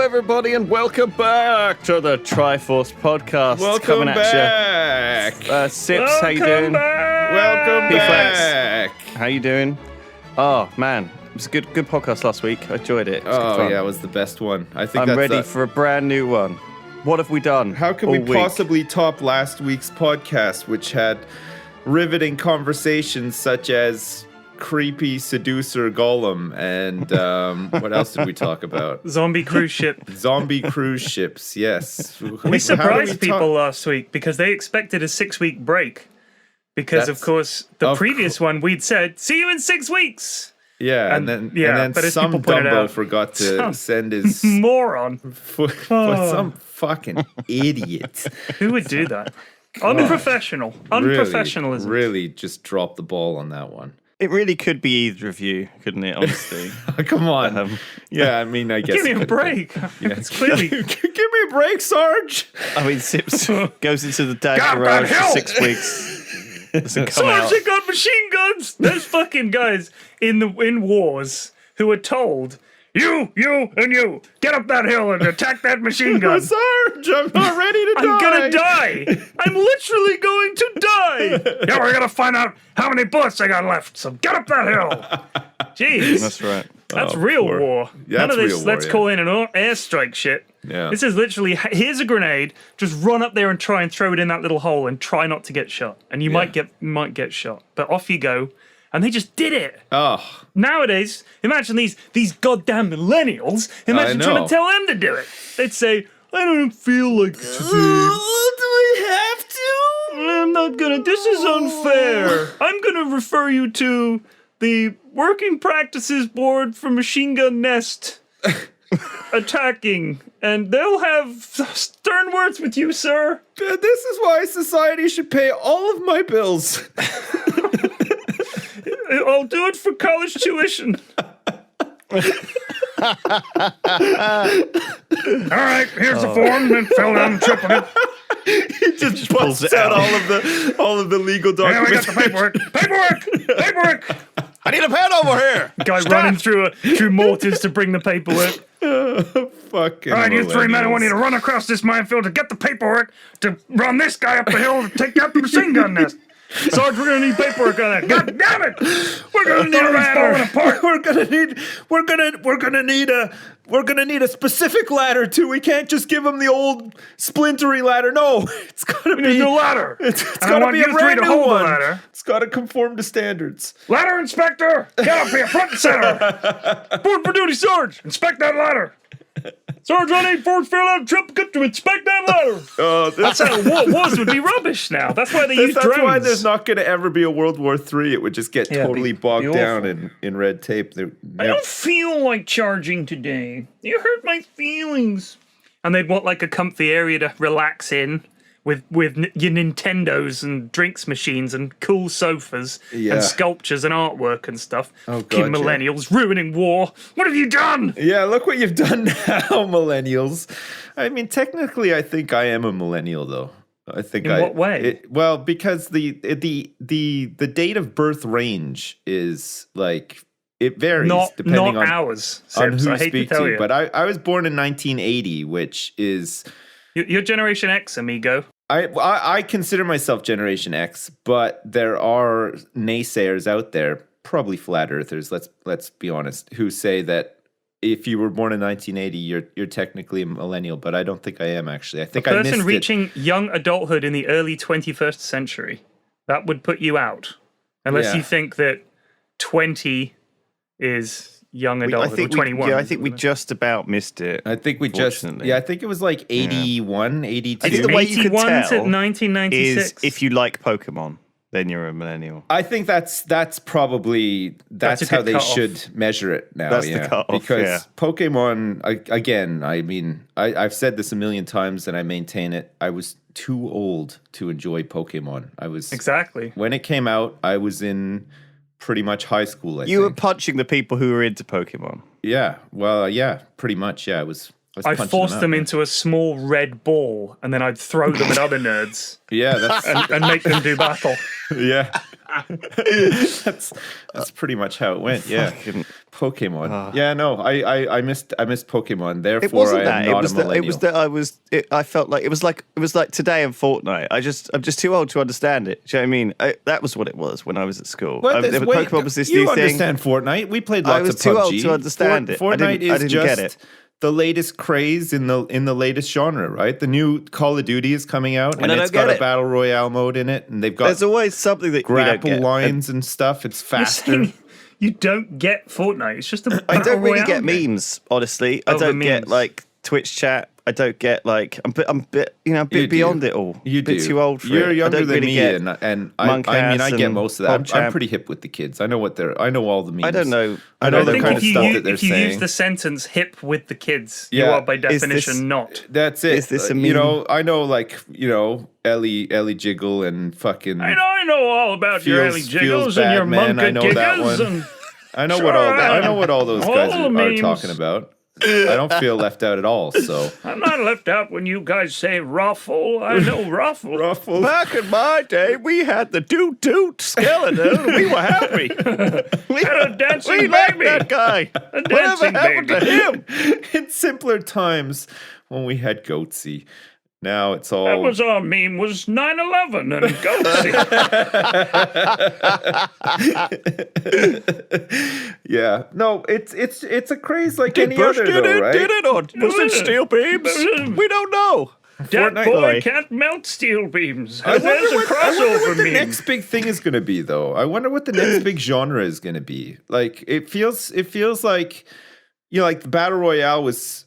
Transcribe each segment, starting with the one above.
everybody, and welcome back to the Triforce podcast. Welcome coming back. At you. Sips, how you doing? Welcome back. How you doing? Oh man, it was a good podcast last week. I enjoyed it. It was good fun. Yeah, it was the best one. I think I'm ready for a brand new one. What have we done? How can we possibly top last week's podcast, which had riveting conversations such as creepy seducer Gollum and what else did we talk about? Zombie cruise ship. Zombie cruise ships, yes. We surprised people last week because they expected a 6-week break. Because, of course, the previous one we'd said, see you in 6 weeks. Yeah, and then some Dumbo forgot to send his... moron. Some fucking idiot. Who would do that? Unprofessional. Unprofessionalism. Really just dropped the ball on that one. It really could be either of you, couldn't it, honestly? Come on. Yeah, I mean, I guess... Give me a break. It's clearly... Give me a break, Sarge! I mean, Sips goes into the dad garage for 6 weeks. Doesn't come out. Sarge, they got machine guns! There's fucking guys in wars who are told, you, and you, get up that hill and attack that machine gun. Sarge, I'm not ready to die. I'm gonna die. I'm literally going to die. Yeah, we're gonna find out how many bullets I got left. So get up that hill. Jeez, that's right. That's real war. Yeah, None of this. War, let's call in an airstrike shit. Yeah. This is literally here's a grenade. Just run up there and try and throw it in that little hole and try not to get shot. And you might get shot. But off you go. And they just did it. Oh. Nowadays, imagine these goddamn millennials. Imagine trying to tell them to do it. They'd say, I don't feel like it today. Do we have to? I'm not gonna. This is unfair. I'm gonna refer you to the Working Practices Board for Machine Gun Nest attacking, and they'll have stern words with you, sir. This is why society should pay all of my bills. I'll do it for college tuition. All right, here's the form, and fill down, triple it. He just busts out all of the legal documents. Yeah, we got the paperwork. I need a pen over here. Guy running through mortars to bring the paperwork. Fucking all right, you three men, I want you to run across this minefield to get the paperwork to run this guy up the hill to take out the machine gun nest. Sarge, we're gonna need paperwork on that. God damn it! We're gonna need a ladder. We're gonna need a specific ladder too. We can't just give him the old splintery ladder. No, it's gotta be a ladder. It's gotta be a brand new one. Ladder. It's gotta conform to standards. Ladder inspector, get up here, front and center. Report for duty, Sarge. Inspect that ladder. Sarge, I need Ford fill out trip to inspect that ladder. That's how wars would be rubbish now. That's why they use drones. That's why there's not going to ever be a World War III. It would just get totally bogged down in red tape. I don't feel like charging today. You hurt my feelings. And they'd want like a comfy area to relax in with your Nintendos and drinks machines and cool sofas and sculptures and artwork and stuff. Oh, God, millennials ruining war. What have you done? Yeah, look what you've done now, millennials. I mean, technically, I think I am a millennial, though. I think In what way? Well, because the date of birth range is like it varies depending on ours. On who I hate speak to tell you. But I was born in 1980, which is your Generation X, amigo. I consider myself Generation X, but there are naysayers out there, probably flat earthers. Let's be honest, who say that if you were born in 1980, you're technically a millennial. But I don't think I am actually. I think a person reaching young adulthood in the early 21st century, that would put you out, unless you think that 20 is young adulthood, or 21. I think we just about missed it. I think we I think it was like 81, 82. I think the way you can 81 to tell 1996. is if you like Pokemon, then you're a millennial. I think that's probably how they should measure it now. That's the cutoff, because Pokemon, again, I mean, I've said this a million times and I maintain it. I was too old to enjoy Pokemon. Exactly. When it came out, I was in pretty much high school. You were punching the people who were into Pokemon. Yeah, well, yeah, pretty much. Yeah, I'd force them into a small red ball, and then I'd throw them at other nerds. Yeah, that's and make them do battle. Yeah. That's pretty much how it went. Yeah, Pokemon. Yeah, no, I missed Pokemon. Therefore, It wasn't I that. am It not was a that. millennial. It was that I was. I felt like it was like today in Fortnite. I'm just too old to understand it. Do you know what I mean? That was what it was when I was at school. Pokemon was this you new thing. understand Fortnite? We played lots I was of PUBG. too old to understand it. Fortnite I is didn't just get it. the latest craze in the latest genre, right? The new Call of Duty is coming out, and I it's don't got get a it. battle royale mode in it, and they've got There's always something that we don't grapple get. lines and stuff. It's You're faster. saying you don't get Fortnite. It's just a I don't really royale get game. memes, honestly. I Oh, the don't get memes. like Twitch chat. I don't get like I'm a bit You do. beyond it all. You a bit do. too old for You're it. younger I don't than really me, get and I mean, Monkhouse I get and most of that. I'm PogChamp. pretty hip with the kids. I know I know all the memes. I don't know. I know I the think kind if of you, stuff use, that they're if you saying. use the sentence "hip with the kids," you Yeah. are by this- definition not. That's it. Is this a you meme? know, I know, like, Ellie Jiggle and fucking. I know all about your Feels- Ellie feels Jiggles bad, and your man. I Monka know that Giggles. one. And I know Sure, I know what all those guys all are memes. talking about. I don't feel left out at all. So I'm not left out when you guys say ruffle. I know ruffle. ruffled. Back in my day, we had the Doot Doot skeleton. And we were happy. We Had a dancing we liked baby. that guy. A Whatever dancing happened baby. to him? In simpler times when we had Goatsy. Now it's all. That was our meme. Was 9/11 and Goatsy. Yeah. No, it's a craze like any Bush other, did though, it? right? Did it? Or was it steel beams? We don't know. That Fortnite- boy Sorry. can't melt steel beams. I There's wonder a what crossover the meme. next big thing is going to be, though. I wonder what the next big genre is going to be. Like it feels like, like the battle royale was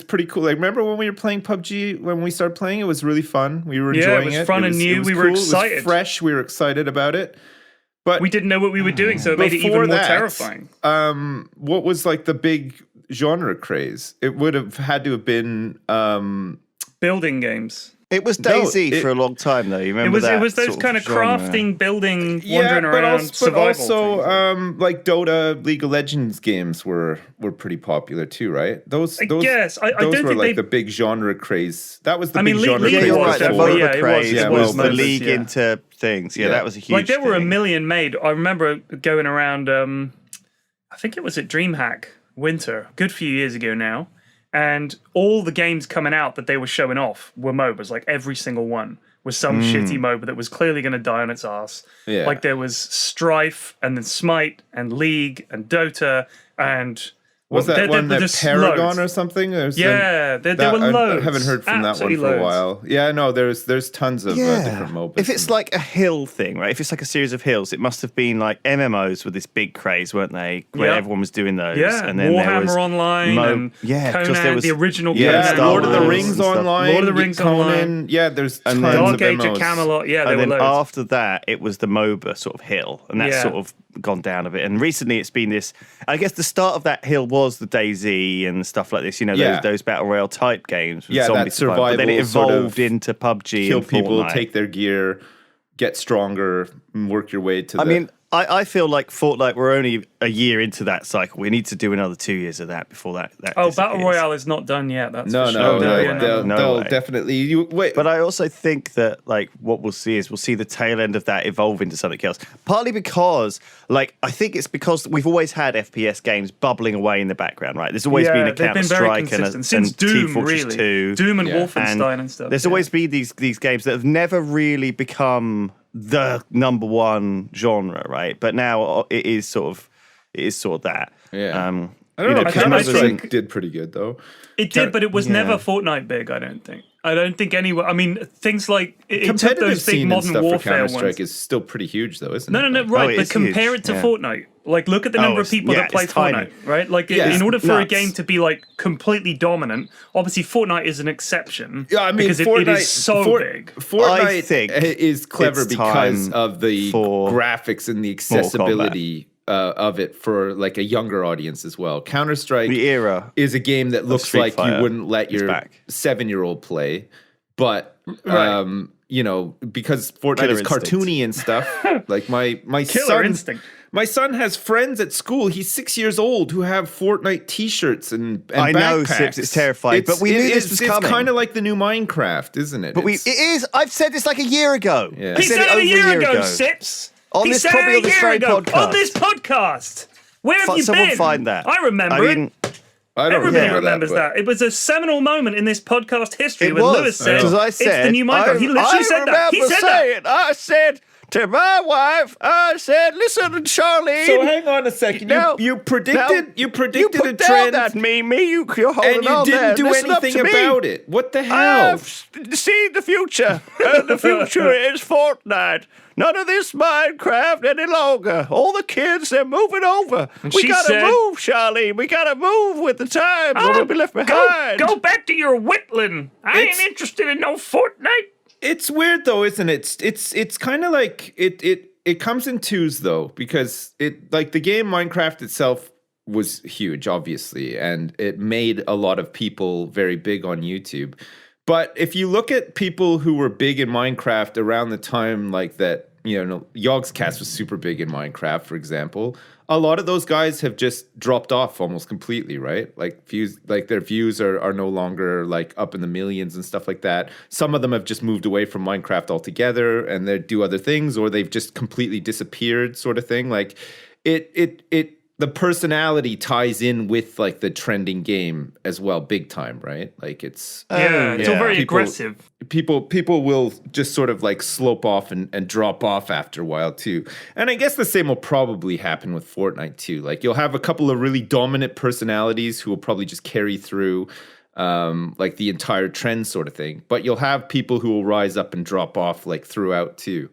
pretty cool. Like, remember when we were playing PUBG when we started playing? It was really fun. We were Yeah, it enjoying was fun and new. We were cool. It excited. was fresh. We were excited about it. But We didn't know what we were doing, so it made it even before more that, terrifying. what was like the big genre craze? It would have had to have been. Building games. It was No, DayZ for a long time, though. You It remember was that? it was those sort of kind of genre? crafting, building, wandering around, but survival also things. like Dota, League of Legends games were pretty popular too, right? Those guess. I those don't were think like they- the big genre craze. That was the I big mean, genre League Yeah, craze you're was right. The before. definitely- MOBA yeah, it craze was. It was was the moments, league yeah. into things. Yeah, Yeah. that was a huge Like there were a thing. million made. I remember going around. I think it was at DreamHack Winter, a good few years ago now, and all the games coming out that they were showing off were MOBAs. Like every single one was some shitty MOBA that was clearly going to die on its ass. Yeah. Like there was Strife and then Smite and League and Dota and Was that one that there's Paragon loads. or something? Yeah, there were I loads. haven't heard from that one Absolutely for a loads. while. Yeah, no, there's tons of different MOBAs. If it's like a hill thing, right? If it's like a series of hills, it must have been like MMOs with this big craze, weren't they? Where Yeah. everyone was doing those. Yeah, and then there was Warhammer Online and yeah, 'cause Conan, there was the original yeah, yeah, Conan. Star Lord of the Wars Rings and stuff. online, Lord of the Rings Conan. Online. Yeah, there's And tons then- Dark of Age MMOs. of Camelot. Yeah, there and were then loads. after that, it was the MOBA sort of hill, and that's Yeah. sort of gone down a bit. And recently, it's been this. I guess the start of that hill was the DayZ and stuff like this. You know, Yeah. those battle royale type games. With Yeah, zombie that survival. But then it survival sort of evolved into PUBG Kill and people, Fortnite. take their gear, get stronger, and work your way to. I mean, I feel like Fortnite, we're only a year into that cycle. We need to do another 2 years of that before that Oh, disappears. Battle Royale is not done yet. That's no, for no, sure. no they- way. they'll, No they'll way. definitely. Wait, But I also think that like what we'll see is we'll see the tail end of that evolve into something else. Partly because like I think it's because we've always had FPS games bubbling away in the background, right? There's always been a they've been Counter very Strike and consistent since Team Doom, Fortress really. 2. Doom and Yeah. Wolfenstein and stuff. There's yeah. always been these games that have never really become the number one genre, right? But now it is sort of that. Yeah. I I don't know. I Counter think- Strike did pretty good though. It did, but it was Yeah. never Fortnite big. I don't think. I don't think anyone. I mean, things like it took Competitive those big scene and modern stuff for warfare Counter ones. Strike is still pretty huge though, isn't it? No, Like- right. it But is compare huge, it to yeah. Fortnite. Like, look at the number of it's- people yeah, that play it's tiny. Fortnite, right? Like, Yeah. in order for a nuts. game to be like completely dominant, obviously Fortnite is an exception. Yeah, I mean, because it is so big. Fortnite I think is clever it's because time of the for graphics and the accessibility of it for like a younger audience as well. Counter Strike The era is a game that looks Street like Fighter you wouldn't let is your back. 7-year-old play, but Right. you know, because Fortnite Killer is Instinct. cartoony and stuff. Like my Killer son, Instinct. my son has friends at school. He's 6 years old who have Fortnite T-shirts and I know, backpacks. Sips, it's terrifying, but we knew this was coming. It's kind of like the new Minecraft, isn't it? But it is. I've said this like a year ago. Yeah. I He said it over a year ago, Sips. On He this, said probably it on a this year very ago. podcast. On this podcast. Where have you Someone been? find that. I remember it. I don't Everybody remember remembers that. that. It was a seminal moment in this podcast history It when was, Lewis said, because I it's said, the new Minecraft. He literally said that. He said that. I said to my wife, I said, listen, Charlene. So hang on a second. Now- you predicted you a put trend, down that meme, you're holding and you on there. didn't do Listen up anything to me. about it. What the hell? I've seen the future. And the future is Fortnite. None of this Minecraft any longer. All the kids, they're moving over. We she gotta said- move, Charlene. We gotta move with the times, or we'll be left behind. Go back to your whittling. I It's- ain't interested in no Fortnite. It's weird though, isn't it? It's kind of like it comes in twos though, because it like the game Minecraft itself was huge, obviously, and it made a lot of people very big on YouTube. But if you look at people who were big in Minecraft around the time like that, Yogscast was super big in Minecraft, for example. A lot of those guys have just dropped off almost completely, right? Like views, like their views are no longer like up in the millions and stuff like that. Some of them have just moved away from Minecraft altogether and they do other things, or they've just completely disappeared, sort of thing. Like the personality ties in with like the trending game as well, big time, right? Like it's It's all very People- aggressive. people will just sort of like slope off and drop off after a while too. And I guess the same will probably happen with Fortnite too. Like you'll have a couple of really dominant personalities who will probably just carry through like the entire trend sort of thing. But you'll have people who will rise up and drop off like throughout too,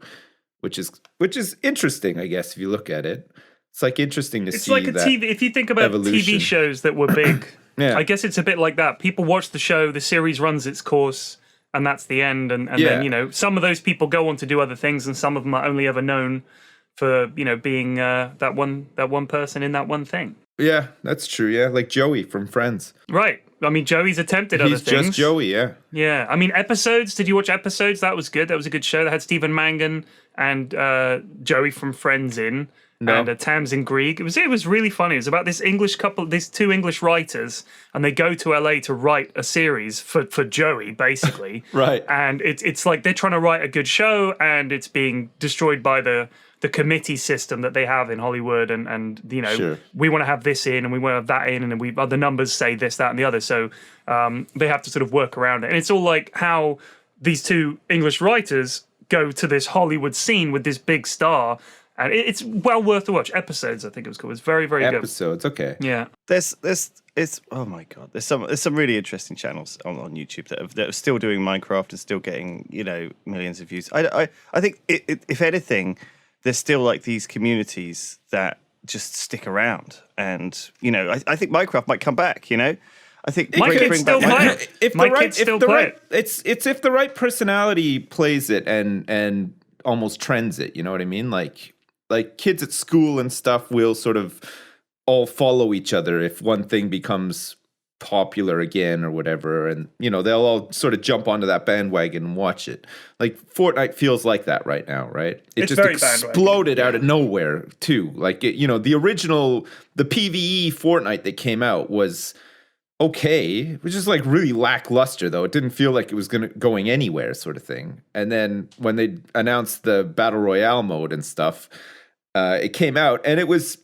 which is interesting, I guess, if you look at it. It's like interesting to see. It's like a that TV. If you think about evolution. TV shows that were big, Yeah. I guess it's a bit like that. People watch the show, the series runs its course, and that's the end. And Yeah. then some of those people go on to do other things, and some of them are only ever known for being that one person in that one thing. Yeah, that's true. Yeah, like Joey from Friends. Right. I mean, Joey's attempted other He's things. just Joey. Yeah. Yeah, I mean, Episodes. Did you watch Episodes? That was good. That was a good show. That had Stephen Mangan and Joey from Friends in, No. and Tamsin Greig. It was really funny. It was about this English couple, these two English writers, and they go to LA to write a series for Joey, basically. Right. And it's like they're trying to write a good show, and it's being destroyed by the committee system that they have in Hollywood, and Sure. we want to have this in and we want to have that in, and the numbers say this, that, and the other. So they have to sort of work around it. And it's all like how these two English writers go to this Hollywood scene with this big star, and it's well worth the watch. Episodes, I think it was called. It's very, very good. Episodes. Okay. Yeah. It's oh my god. There's some really interesting channels on YouTube that are still doing Minecraft and still getting millions of views. I think if anything, there's still like these communities that just stick around, and I think Minecraft might come back. I think My kids still play it. If My the right, kids if still the play right, it's if the right personality plays it and almost trends it. You know what I mean? Like kids at school and stuff will sort of all follow each other if one thing becomes popular again or whatever, and they'll all sort of jump onto that bandwagon and watch it. Like Fortnite feels like that right now, right? It It's just very exploded bandwagon, out of nowhere too. Like the original, the PvE Fortnite that came out was okay. It was just like really lackluster though. It didn't feel like it was going anywhere, sort of thing. And then when they announced the battle royale mode and stuff, it came out and it was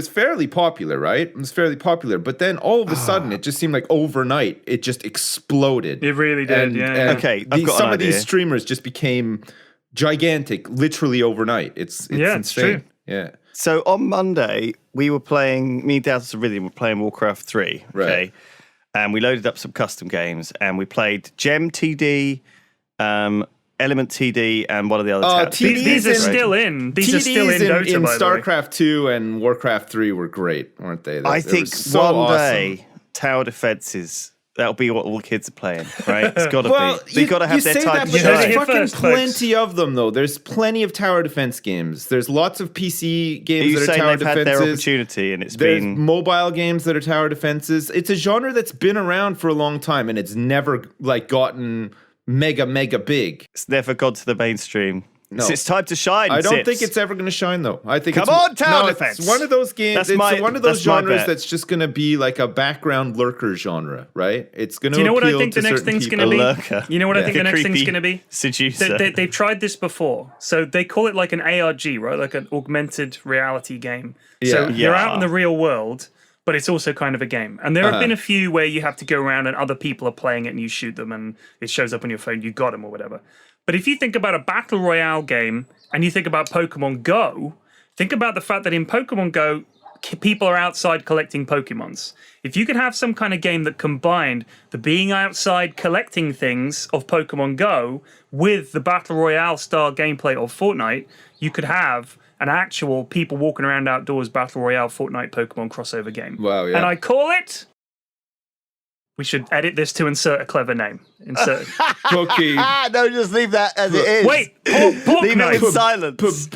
fairly popular, right? It was fairly popular, but then all of a sudden, it just seemed like overnight, it just exploded. It really did, And, yeah. and Okay, I've got an some of these idea. streamers just became gigantic, literally overnight. It's Yeah, it's insane. true. Yeah. So on Monday, we were playing, me, Dad, and Rhythm were playing Warcraft 3, okay? Right. And we loaded up some custom games, and we played Gem TD, Element TD, and one of the other tabs. These are TDs still in. These are still in TDs Dota, in by the way. StarCraft 2 and Warcraft 3 were great, weren't they? I They were think so one awesome. day, tower defenses, that'll be what all the kids are playing, right? It's got to Well, be. They've got to have their say time that, to but You heard it there's shine. here fucking first, folks. plenty of them, though. There's plenty of tower defense games. There's lots of PC Are games you that are saying tower they've had their defenses. opportunity and it's There's been... mobile games that are tower defenses. It's a genre that's been around for a long time, and it's never like gotten mega big. It's never gone to the mainstream. No. It's time to shine. I don't Sips. think it's ever going to shine, though. I think Come on, tower defense. It's one of those games. That's It's my- one of those that's my genres bet. that's just going to be like a background lurker genre, right? It's going to. Do you know what I appeal think to the next certain thing's people. going to be? A lurker. You know what I think Like the a next thing's creepy going to be? seducer. They've tried this before. So they call it like an ARG, right? Like an augmented reality game. So Yeah. you're out in Yeah. the real world, but it's also kind of a game. And there have been a few where you have to go around and other people are playing it and you shoot them and it shows up on your phone, you got them or whatever. But if you think about a battle royale game and you think about Pokemon Go, think about the fact that in Pokemon Go, people are outside collecting Pokemons. If you could have some kind of game that combined the being outside collecting things of Pokemon Go with the battle royale style gameplay of Fortnite, you could have an actual people walking around outdoors battle royale Fortnite Pokemon crossover game. Wow, yeah. And I call it. We should edit this to insert a clever name. Insert. Cookie. No, just leave that as it is. Wait, leave it in Porknite. silence.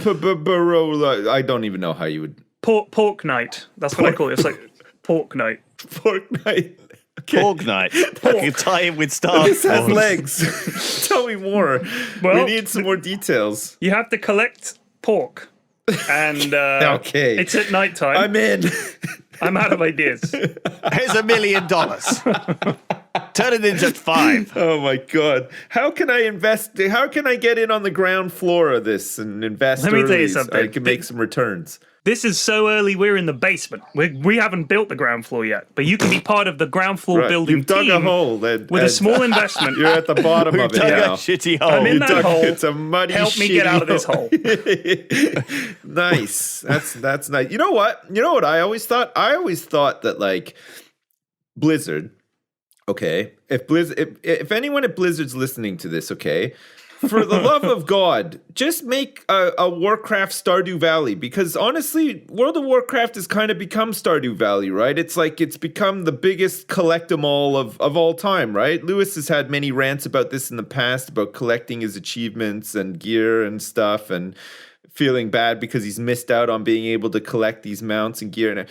I don't even know how you would. Porknite. That's what I call it. It's like Porknite. Fortnite. Okay. Porknite. I can tie in with Star This has Wars. legs. Tell me more. Well- we need some more details. You have to collect pork. And Okay. it's at nighttime. I'm in. I'm out of ideas. Here's $1 million. Turn it into 5. Oh my god! How can I invest? How can I get in on the ground floor of this and invest? Let me tell you early so something. I can make some returns. This is so early, we're in the basement. We haven't built the ground floor yet, but you can be part of the ground floor Right. building You've dug team a hole and, with a small investment. You're at the bottom of it Dug a now. shitty hole. I'm in You that dug- hole. It's a muddy. Help me get shitty out of this hole. Nice. That's nice. You know what? I always thought? I always thought that like Blizzard. Okay, if anyone at Blizzard's listening to this, okay, for the love of God, just make a Warcraft Stardew Valley, because honestly, World of Warcraft has kind of become Stardew Valley, right? It's like it's become the biggest collect-em-all of all time, right? Lewis has had many rants about this in the past, about collecting his achievements and gear and stuff, and feeling bad because he's missed out on being able to collect these mounts and gear. And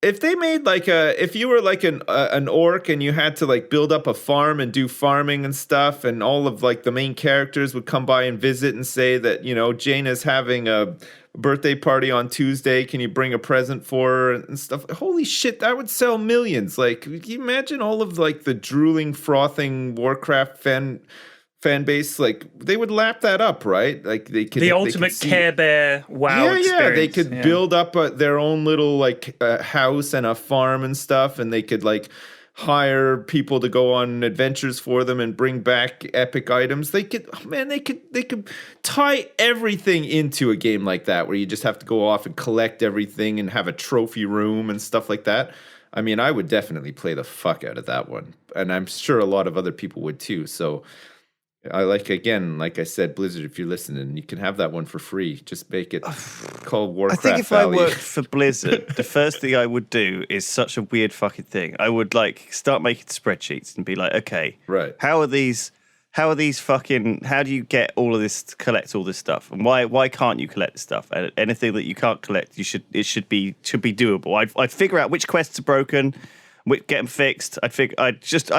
if they made like if you were like an orc and you had to like build up a farm and do farming and stuff, and all of like the main characters would come by and visit and say that, Jaina's having a birthday party on Tuesday, can you bring a present for her and stuff? Holy shit, that would sell millions. Like, can you imagine all of like the drooling, frothing Warcraft fan base? Like, they would lap that up, right? Like they could The ultimate Care Bear wow experience. Yeah, they could build up their own little like house and a farm and stuff, and they could like hire people to go on adventures for them and bring back epic items. They could tie everything into a game like that, where you just have to go off and collect everything and have a trophy room and stuff like that. I mean, I would definitely play the fuck out of that one, and I'm sure a lot of other people would too. So like I said, Blizzard, if you're listening, you can have that one for free. Just make it called Warcraft I think if Valley. I worked for Blizzard, the first thing I would do is such a weird fucking thing. I would like start making spreadsheets and be like, okay, Right. how do you get all of this, collect all this stuff, and why can't you collect this stuff? And anything that you can't collect, it should be doable. I'd figure out which quests are broken, get them fixed. I'd just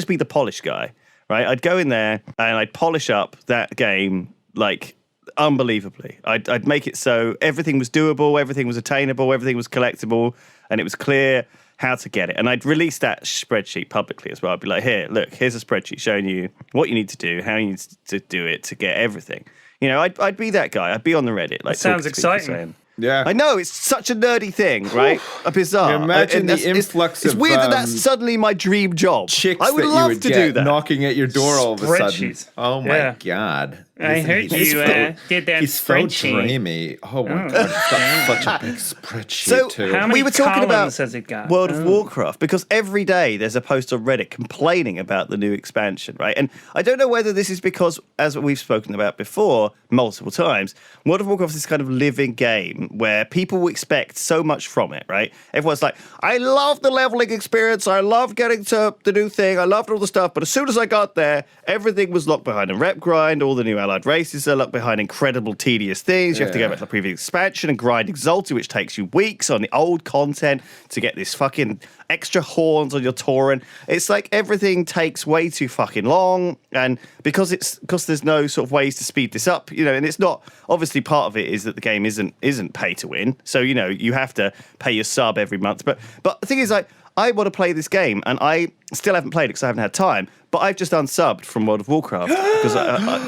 be the polish guy. Right, I'd go in there and I'd polish up that game like unbelievably. I'd make it so everything was doable, everything was attainable, everything was collectible, and it was clear how to get it. And I'd release that spreadsheet publicly as well. I'd be like, here's a spreadsheet showing you what you need to do, how you need to do it to get everything. I'd be that guy. I'd be on the Reddit. Like, sounds talking to people exciting. saying, Yeah. I know, it's such a nerdy thing, right? Bizarre. Imagine the influx it's of, weird that's suddenly my dream job. chicks I would that you love would to get do that. knocking at your door all of a sudden. Spreadsheets. Oh my Yeah. god! I Listen, heard he's you so- did that He's so spreadsheet. dreamy. Oh my god! He's got such a big spreadsheet So, too. How many we were talking about columns has it got? World of Warcraft because every day there's a post on Reddit complaining about the new expansion, right? And I don't know whether this is because, as we've spoken about before multiple times, World of Warcraft is this kind of living game where people expect so much from it, right? Everyone's like, I love the leveling experience, I love getting to the new thing, I loved all the stuff, but as soon as I got there, everything was locked behind a rep grind, all the new allies Allied races are locked behind incredible tedious things. You have to go back to the previous expansion and grind Exalted, which takes you weeks on the old content to get this fucking extra horns on your Tauren. It's like everything takes way too fucking long, and because there's no sort of ways to speed this up, and it's not, obviously part of it is that the game isn't pay to win, so you have to pay your sub every month. But the thing is, like, I want to play this game, and I still haven't played it because I haven't had time. But I've just unsubbed from World of Warcraft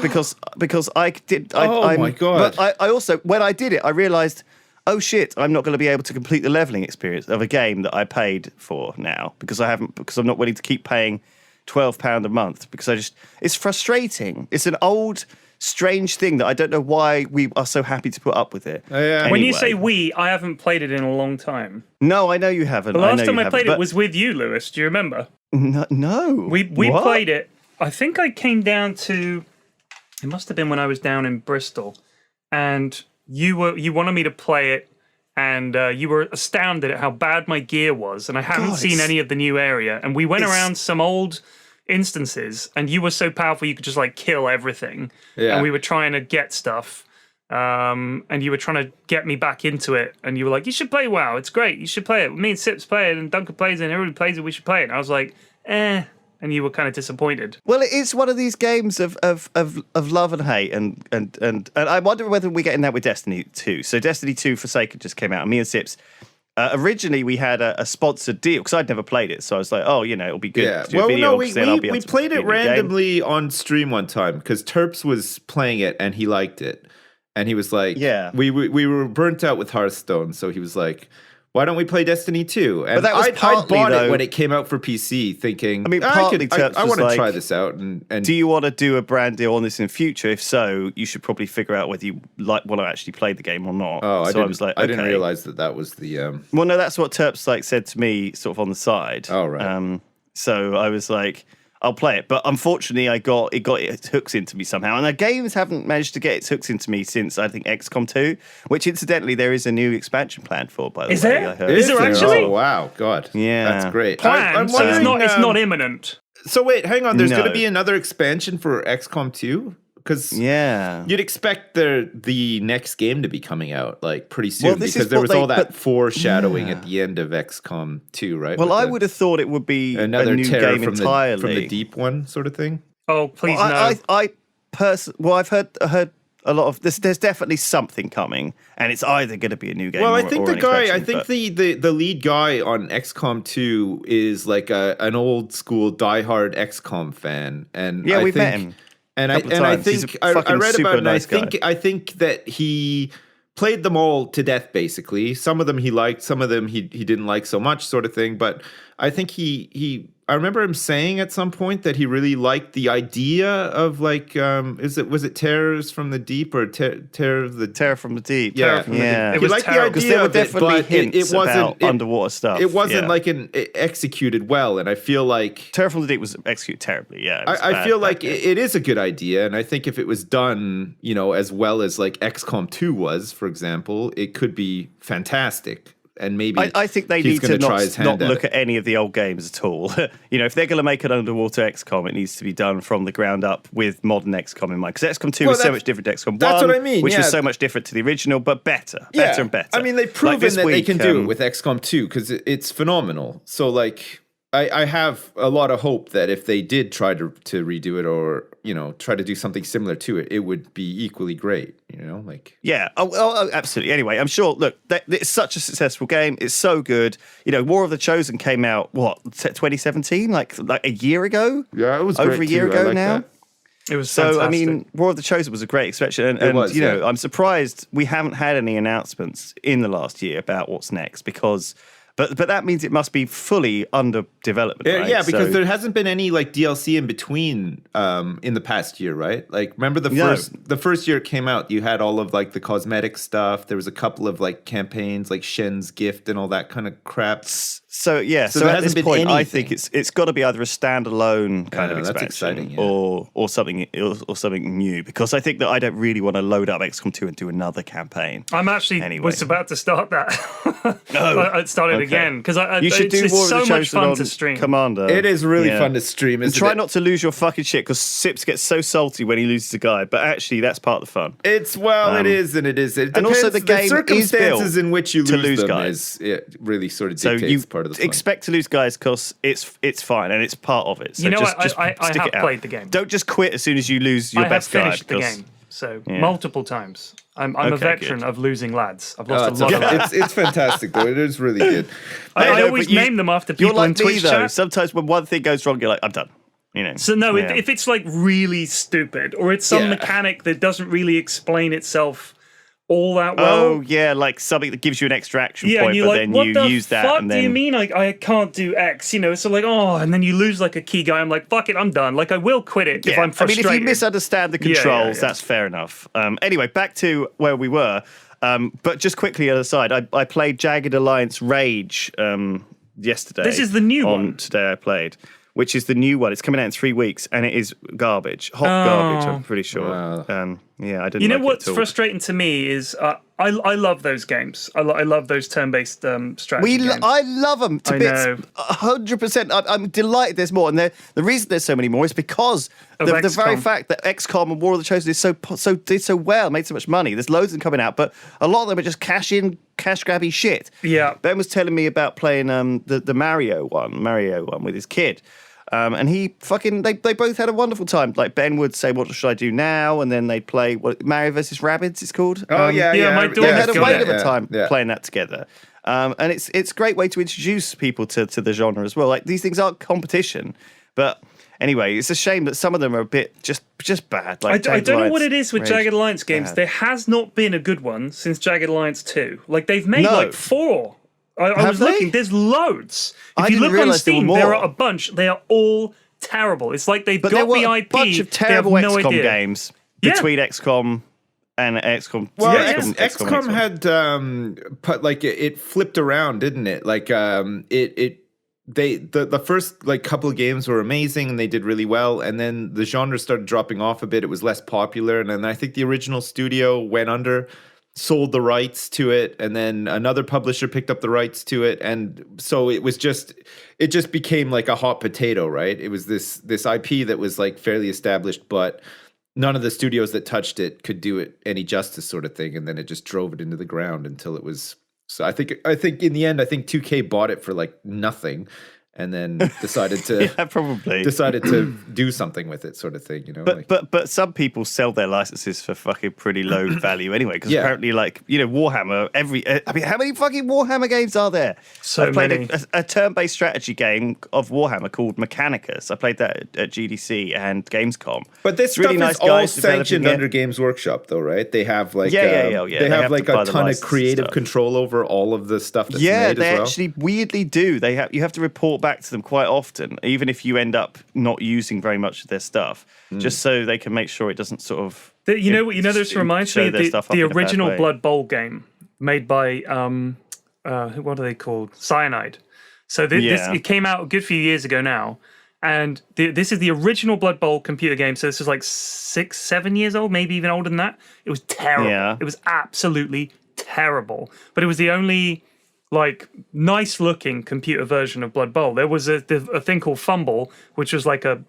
because I did. My god! But I also, when I did it, I realised, oh shit, I'm not going to be able to complete the leveling experience of a game that I paid for now because I'm not willing to keep paying £12 a month because it's frustrating. It's an old, strange thing that I don't know why we are so happy to put up with it. Yeah. When you say we, I haven't played it in a long time. No, I know you haven't. The last time I played it was with you, Lewis. Do you remember? No. We played it. I think I came down to. It must have been when I was down in Bristol, and you wanted me to play it, and you were astounded at how bad my gear was, and I hadn't seen any of the new area, and we went around some old instances, and you were so powerful you could just like kill everything, and we were trying to get stuff, and you were trying to get me back into it, and you were like, you should play WoW, it's great, you should play it, me and Sips play it, and Duncan plays it, and everybody plays it, we should play it. And I was like, and you were kind of disappointed. Well, it is one of these games of love and hate, and I wonder whether we're getting that with Destiny 2. So Destiny 2 Forsaken just came out, and me and Sips, originally we had a sponsored deal because I'd never played it, so I was like, oh, it'll be good to do a video. We played it randomly on stream one time because Terps was playing it and he liked it, and he was like, we were burnt out with Hearthstone, so he was like, why don't we play Destiny 2? And I bought it when it came out for PC, thinking, I want to try this out. And do you want to do a brand deal on this in future? If so, you should probably figure out whether you want to actually play the game or not. Oh, so I was like, okay. I didn't realize that was the. Well, no, that's what Terps said to me, sort of on the side. Oh, right. So I was like, I'll play it, but unfortunately, it got its hooks into me somehow, and the games haven't managed to get its hooks into me since I think XCOM 2, which incidentally there is a new expansion planned for. By the way, there? I heard. Is there actually? Oh wow, God, yeah, that's great. Planned, so it's not imminent. So wait, hang on. There's going to be another expansion for XCOM 2. Because you'd expect the next game to be coming out like pretty soon because there was all that foreshadowing at the end of XCOM 2, right? Well, I would have thought it would be another a new game from entirely from the deep one sort of thing. Oh, please no! I've heard a lot of this. There's definitely something coming, and it's either going to be a new game. Well, I think the lead guy on XCOM 2 is like an old school diehard XCOM fan, and we've met him. And I think I read about it. And I think that he played them all to death. Basically, some of them he liked, some of them he didn't like so much, sort of thing. But I think I remember him saying at some point that he really liked the idea of like was it Terrors from the Deep or Terror from the Deep? Yeah, It was like the idea because there were definitely hints about underwater stuff. It wasn't like executed well, and I feel like Terror from the Deep was executed terribly. Yeah, I feel like it is a good idea, and I think if it was done, as well as like XCOM 2 was, for example, it could be fantastic. And maybe I think they need to not look at any of the old games at all. If they're going to make an underwater XCOM, it needs to be done from the ground up with modern XCOM in mind. Because XCOM 2 is so much different to XCOM 1, that's what I mean, which was so much different to the original, but better and better. I mean, they've proven that they can do it with XCOM 2 because it's phenomenal. So, like, I have a lot of hope that if they did try to redo it or try to do something similar to it, it would be equally great. Oh, absolutely. Anyway, I'm sure. Look, it's such a successful game. It's so good. War of the Chosen came out 2017, like a year ago. Yeah, it was over a year ago now. That. It was so. Fantastic. I mean, War of the Chosen was a great expansion, and I'm surprised we haven't had any announcements in the last year about what's next because. But that means it must be fully under development, right? Yeah, because there hasn't been any like DLC in between in the past year, right? Like, remember the first year it came out, you had all of like the cosmetic stuff. There was a couple of like campaigns, like Shen's Gift and all that kind of crap. So at this point, I think it's got to be either a standalone kind of expansion or something new. Because I think that I don't really want to load up XCOM 2 and do another campaign. I'm actually was about to start that. I started again because You should do more of so the much Chosen fun on to stream. Commander. It is really Yeah. fun to stream. And Isn't try it? not to lose your fucking shit because Sips gets so salty when he loses a guy. But actually, that's part of the fun. It's it is and it is. It and also depends- the game is circumstances built in which you to lose lose them guys. it really sort of So dictates you part of the fun. expect to lose guys because it's fine and it's part of it. So You know, just I stick have it out. played the game. Don't just quit as soon as you lose your I have best guy. finished the 'cause- game. So multiple times. I'm a Okay, veteran good. of losing lads. I've Oh, lost it's, a lot of lads. it's fantastic though. It is really good. I know, always but you- name them after You're people in like me Twitch though. chat. Sometimes when one thing goes wrong, you're like, I'm done. You know. So no, Yeah. if it's like really stupid or it's some Yeah. mechanic that doesn't really explain itself all that well. Oh yeah, like something that gives you an extra action Yeah, point, and you're but like, then what you the use that, fuck and do then you mean I can't do X? You know, so like, oh, and then you lose like a key guy. I'm like, fuck it, I'm done. Like, I will quit it if I'm I mean, frustrated. if you misunderstand the Yeah, yeah, controls, yeah. that's fair enough. Anyway, back to where we were. But just quickly on the side, I played Jagged Alliance Rage yesterday. This is the new on one. Today I played, which is the new one. It's coming out in 3 weeks, and it is garbage, hot garbage. I'm pretty sure. Wow. Yeah, I didn't. You know like what's it at all. frustrating to me is I love those games. I love those turn-based strategy games. I love them to I bits, know. 100%. I'm delighted there's more, and the reason there's so many more is because Of the very XCOM. fact that XCOM and War of the Chosen did so well, made so much money. There's loads of them coming out, but a lot of them are just cash grabby shit. Yeah. Ben was telling me about playing the Mario one with his kid. And he they both had a wonderful time. Like Ben would say, "What should I do now?" And then they'd play Mario versus Rabbids. It's called. Oh yeah, yeah, my I- daughter They Yeah, had a got whale it. of a time yeah. playing that together. And it's a great way to introduce people to the genre as well. Like these things aren't competition, but anyway, it's a shame that some of them are a bit just bad. Like I Jagged don't know what Alliance it is with Rage. Jagged Alliance games. bad. There has not been a good one since Jagged Alliance 2. Like, they've made No. like 4. I Have was they? looking. There's loads. If I you didn't look on realise there were Steam, there more. are a bunch. They are all terrible. It's like they've But got there were the a IP. bunch of they have terrible no XCOM idea. games Yeah. between XCOM and XCOM. Well, Yeah, XCOM had put like it flipped around, didn't it? Like the first like couple of games were amazing and they did really well, and then the genre started dropping off a bit. It was less popular, and then I think the original studio went under, sold the rights to it, and then another publisher picked up the rights to it, and so it just became like a hot potato, right? It was this IP that was like fairly established, but none of the studios that touched it could do it any justice, sort of thing, and then it just drove it into the ground until it was. So I think in the end, I think 2K bought it for like nothing, and then decided to Yeah, probably. decided to do something with it, sort of thing. You know, But some people sell their licenses for fucking pretty low value anyway. Because Yeah. apparently, like Warhammer, I mean, how many fucking Warhammer games are there? So I played many. a turn-based strategy game of Warhammer called Mechanicus. I played that at GDC and Gamescom. But this It's really stuff nice is all guys developing sanctioned it. under Games Workshop, though, right? They have like Yeah. They, They have have like to buy a the ton of license and creative stuff. control over all of the stuff that's Yeah, made they as well. actually weirdly do. You have to report back to them quite often, even if you end up not using very much of their stuff, just so they can make sure it doesn't sort of. You know what this reminds show me? their stuff up The in a bad original way. Blood Bowl game made by what are they called? Cyanide. So Yeah. it came out a good few years ago now, and this is the original Blood Bowl computer game. So this is like 6, 7 years old, maybe even older than that. It was terrible. Yeah. It was absolutely terrible. But it was the only like nice looking computer version of Blood Bowl. There was a thing called Fumble, which was like a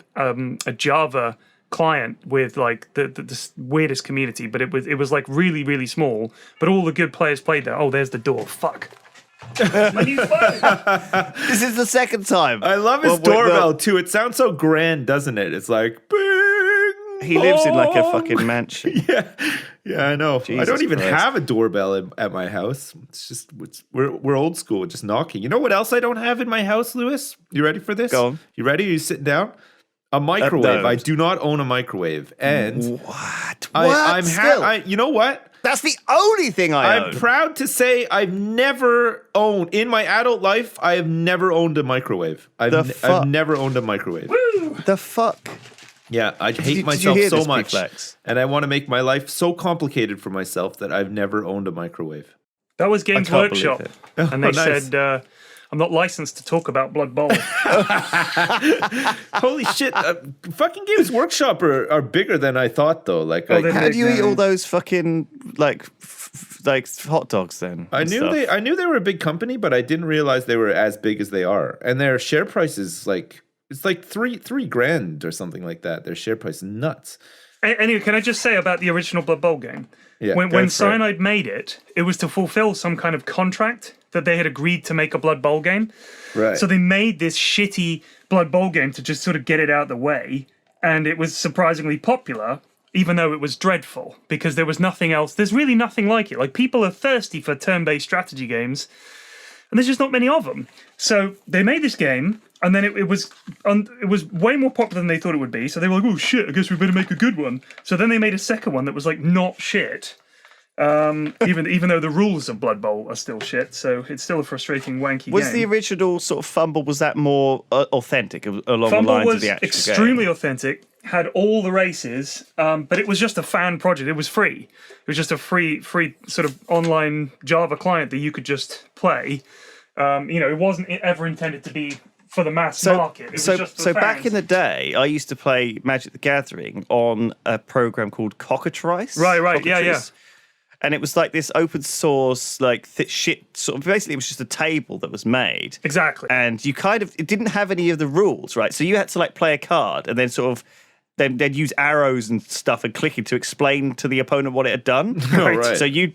Java client with like the weirdest community, but it was like really, really small. But all the good players played there. Oh, there's the door. Fuck. My new phone. This is the second time. I love his Well, doorbell too. It sounds so grand, doesn't it? It's like bing. He lives in like a Oh. fucking mansion. Yeah, I know. I Jesus don't even Christ. have a doorbell at my house. It's just we're old school, just knocking. You know what else I don't have in my house, Lewis? You ready for this? Go on. You ready? Are you sitting down? A microwave. no. I do not own a microwave, and What? I'm Still? you know what? That's the only thing I I'm own. proud to say I've never owned in my adult life. I have never owned a microwave. The fuck? I've never owned a microwave. The fuck? Yeah, I hate did you myself hear so this, much, P-Flex? and I want to make my life so complicated for myself that I've never owned a microwave. That was Games can't believe Workshop, it. and they nice. said I'm not licensed to talk about Blood Bowl. Holy shit! Fucking Games Workshop are bigger than I thought, though. Like, they're How do you big eat now. all those fucking like like hot dogs then. I and knew stuff. I knew they were a big company, but I didn't realize they were as big as they are. And their share price is like it's like three grand or something like that. Their share price is nuts. Anyway, can I just say about the original Blood Bowl game? Yeah, when go for it. Cyanide made it, it was to fulfill some kind of contract that they had agreed to make a Blood Bowl game. Right. So they made this shitty Blood Bowl game to just sort of get it out of the way, and it was surprisingly popular, even though it was dreadful, because there was nothing else. There's really nothing like it. Like, people are thirsty for turn-based strategy games, and there's just not many of them. So they made this game, and then it was way more popular than they thought it would be. So they were like, "Oh shit, I guess we better make a good one." So then they made a second one that was like not shit, even though the rules of Blood Bowl are still shit. So it's still a frustrating, wanky Was game. the original sort of Fumble, was that more authentic along the Fumble lines was of the actual extremely game? authentic, had all the races, but it was just a fan project. It was free. It was just a free sort of online Java client that you could just play. It wasn't ever intended to be for the mass market. It was just for so fans. back in the day, I used to play Magic the Gathering on a program called Cockatrice. Right, yeah. Cockatrice. And it was like this open source, like shit sort of. Basically, it was just a table that was made. Exactly. And you it didn't have any of the rules, right? So you had to like play a card and then sort of then use arrows and stuff and clicking to explain to the opponent what it had done. Right. So you'd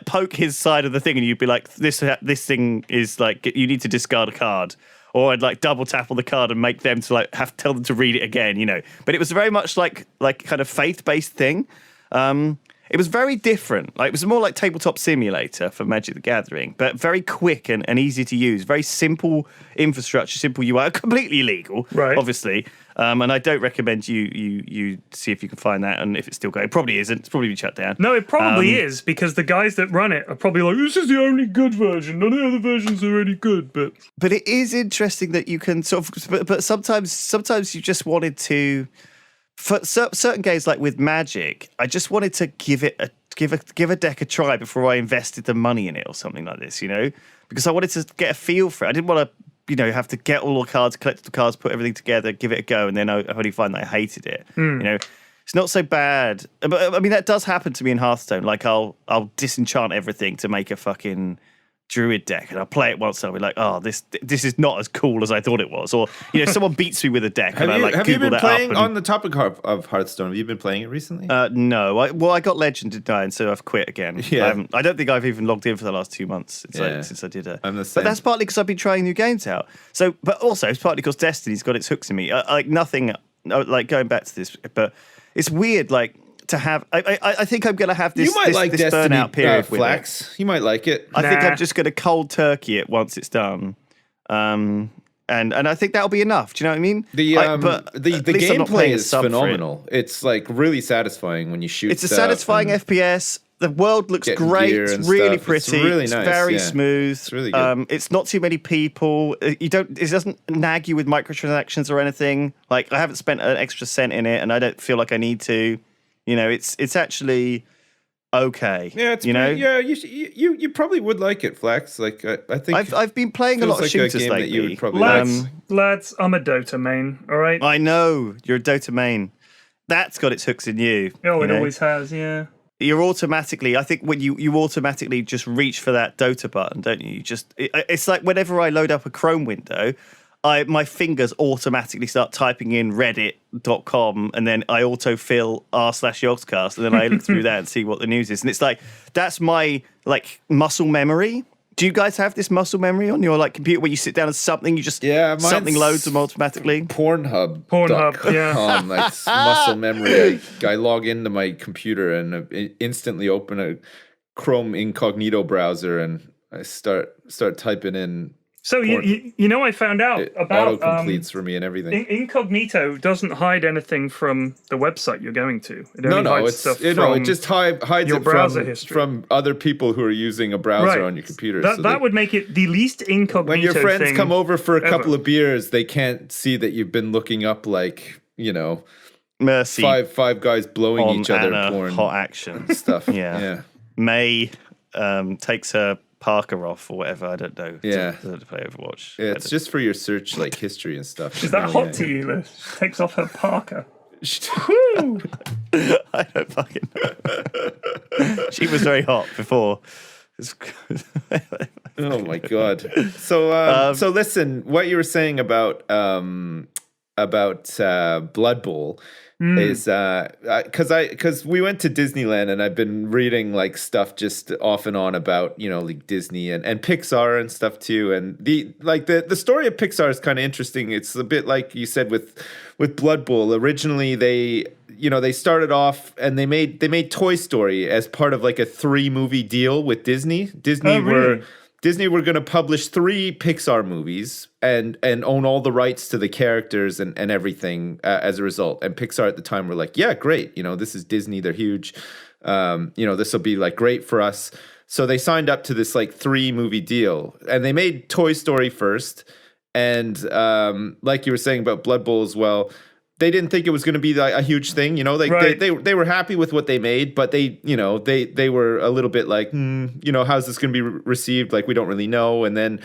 poke his side of the thing and you'd be like, this thing is like, you need to discard a card. Or I'd like double tap on the card and make them to like tell them to read it again, But it was very much like kind of faith-based thing. It was very different. Like, it was more like Tabletop Simulator for Magic the Gathering, but very quick and easy to use. Very simple infrastructure, simple UI, completely legal, Right. obviously. And I don't recommend you see if you can find that and if it's still going. It probably isn't. It's probably been shut down. No, it probably is, because the guys that run it are probably like, this is the only good version. None of the other versions are any good, but... But it is interesting that you can sort of... But sometimes you just wanted to... For certain games, like with Magic, I just wanted to give a deck a try before I invested the money in it or something like this, because I wanted to get a feel for it. I didn't want to, have to get all the cards, collect the cards, put everything together, give it a go, and then I only find that I hated it. It's not so bad. But I mean, that does happen to me in Hearthstone. Like, I'll disenchant everything to make a fucking Druid deck, and I'll play it once and I'll be like, oh, this is not as cool as I thought it was. Or, someone beats me with a deck and I like have Google you been that playing up. on the topic of Hearthstone? Have you been playing it recently? No. I got Legend, didn't I? And so I've quit again. Yeah. I don't think I've even logged in for the last 2 months since I did it. I'm the same. But that's partly because I've been trying new games out. So, but also it's partly because Destiny's got its hooks in me. Like nothing, like going back to this, but it's weird, like, to have. I think I'm going to have this. You might like this Destiny, burnout period with Flax. You might like it. I think Nah. I'm just going to cold turkey it once it's done. And I think that'll be enough. Do you know what I mean? The The gameplay is phenomenal. It's like really satisfying when you shoot. It's a stuff satisfying and FPS. The world looks getting great. gear It's and really stuff. pretty. It's really It's nice, very yeah. smooth. It's really good. It's not too many people. It doesn't nag you with microtransactions or anything. Like, I haven't spent an extra cent in it, and I don't feel like I need to. It's actually okay. Yeah, it's pretty, yeah. You probably would like it, Flax. Like I think I've been playing a feels lot of like shooters a game lately. that you would probably Lads, I'm a Dota main, all right? I know you're a Dota main. That's got its hooks in you. Oh, it know? always has, yeah. You're automatically, I think when you automatically just reach for that Dota button, don't you? It's like whenever I load up a Chrome window, my fingers automatically start typing in reddit.com and then I autofill r/yogscast and then I look through that and see what the news is. And it's like, that's my like muscle memory. Do you guys have this muscle memory on your like computer where you sit down and something something loads them automatically? Pornhub, yeah. Like muscle memory. I log into my computer and instantly open a Chrome incognito browser and I start typing in. So I found out It about auto completes for me and everything. Incognito doesn't hide anything from the website you're going to. It only hides stuff it just hides your it browser history. from other people who are using a browser on your computer. That would make it the least incognito when your friends thing come over for a couple ever. of beers, they can't see that you've been looking up like Mercy. five guys blowing on each other Anna, porn hot action stuff. Yeah. May takes her Parker off or whatever. I don't know. Yeah. To play Overwatch. Yeah, it's just for your search like history and stuff. Is that hot to you, Liz? Takes off her parka. I don't fucking know. She was very hot before. Oh my god. So listen, what you were saying about Blood Bowl is because we went to Disneyland and I've been reading like stuff just off and on about like Disney and Pixar and stuff too, and the story of Pixar is kind of interesting. It's a bit like you said with Blood Bowl. Originally they started off and they made Toy Story as part of like a 3-movie deal with Disney. Disney were going to publish 3 Pixar movies and own all the rights to the characters and everything as a result. And Pixar at the time were like, yeah, great. This is Disney. They're huge. This will be like great for us. So they signed up to this like 3-movie deal and they made Toy Story first. And like you were saying about Blood Bowl as well, they didn't think it was going to be like a huge thing, Right. They were happy with what they made, but they were a little bit like, how's this going to be received? Like, we don't really know. And then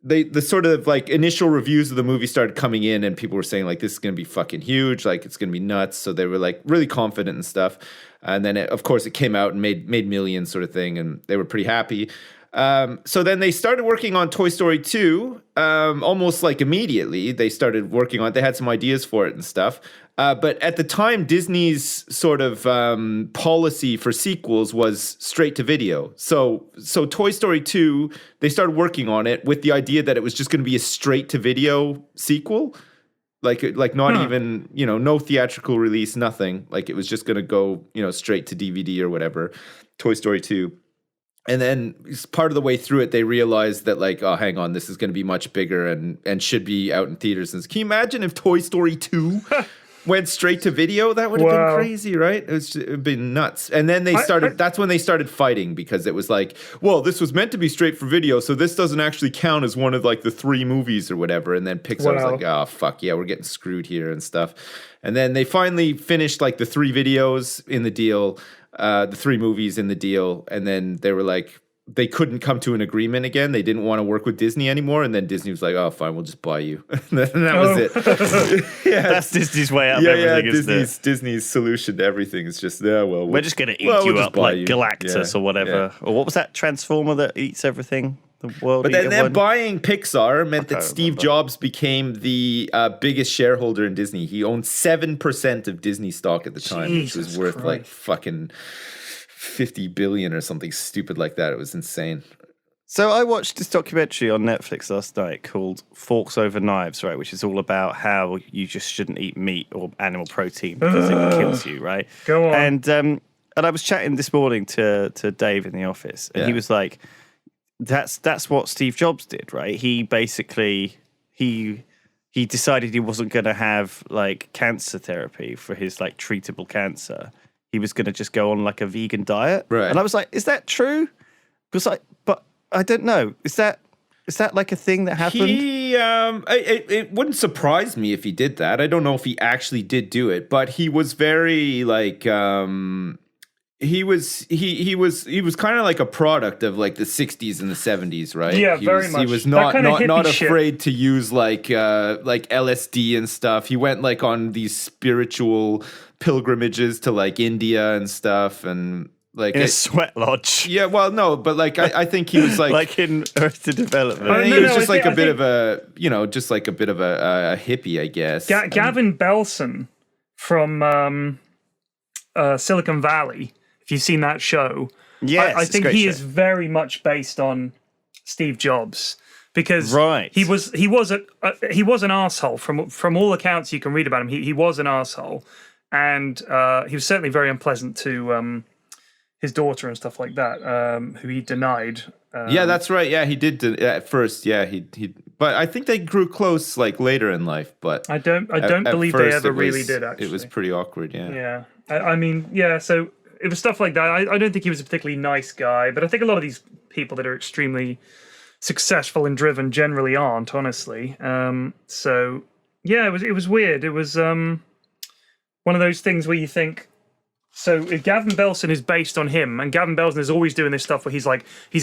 the sort of like initial reviews of the movie started coming in, and people were saying like, this is going to be fucking huge, like it's going to be nuts. So they were like really confident and stuff. And then of course it came out and made millions, sort of thing, and they were pretty happy. So then they started working on Toy Story 2, almost like immediately. They started working on it. They had some ideas for it and stuff. But at the time, Disney's sort of policy for sequels was straight to video. So Toy Story 2, they started working on it with the idea that it was just going to be a straight to video sequel. Like not even, no theatrical release, nothing. Like it was just going to go, straight to DVD or whatever. Toy Story 2. And then part of the way through it, they realized that like, oh, hang on, this is going to be much bigger and should be out in theaters. And can you imagine if Toy Story 2 went straight to video? That would have been crazy, right? It would be nuts. And then that's when they started fighting, because it was like, well, this was meant to be straight for video, so this doesn't actually count as one of like the 3 movies or whatever. And then Pixar was like, oh, fuck yeah, we're getting screwed here and stuff. And then they finally finished like the 3 videos in the deal, the 3 movies in the deal, and then they were like, they couldn't come to an agreement again. They didn't want to work with Disney anymore, and then Disney was like, "Oh, fine, we'll just buy you." And that was it. Yeah, that's Disney's way out of everything. Disney's solution to everything is just, we're just going to eat you up like Galactus or whatever. Or what was that Transformer that eats everything? The world. But then buying Pixar meant that Steve Jobs became the biggest shareholder in Disney. He owned 7% of Disney stock at the time, which was worth like fucking 50 billion or something stupid like that. It was insane. So I watched this documentary on Netflix last night called Forks Over Knives, right? Which is all about how you just shouldn't eat meat or animal protein because it kills you, right? Go on. And I was chatting this morning to Dave in the office, and he was like, That's what Steve Jobs did, right? He basically he decided he wasn't going to have like cancer therapy for his like treatable cancer. He was going to just go on like a vegan diet, right? And I was like, "Is that true?" Because but I don't know. Is that like a thing that happened? It wouldn't surprise me if he did that. I don't know if he actually did do it, but he was very like. He was kind of like a product of like the 60s and the 70s, right? Yeah, very much. He was not afraid to use like LSD and stuff. He went like on these spiritual pilgrimages to like India and stuff, and like in a sweat lodge. Yeah, well, no, but like I think he was like like in Arrested Development. He was just like a bit of a hippie, I guess. Gavin Belson from Silicon Valley. If you've seen that show, I think he is very much based on Steve Jobs, because he was an asshole from all accounts you can read about him. He was an asshole, and he was certainly very unpleasant to his daughter and stuff like that, who he denied. Yeah, that's right. Yeah, he did at first. Yeah, he. But I think they grew close like later in life. But I don't believe they ever really did. Actually, it was pretty awkward. Yeah. Yeah, I mean, yeah. So it was stuff like that. I don't think he was a particularly nice guy, but I think a lot of these people that are extremely successful and driven generally aren't, honestly. So yeah, it was weird. It was one of those things where you think. So if Gavin Belson is based on him, and Gavin Belson is always doing this stuff where he's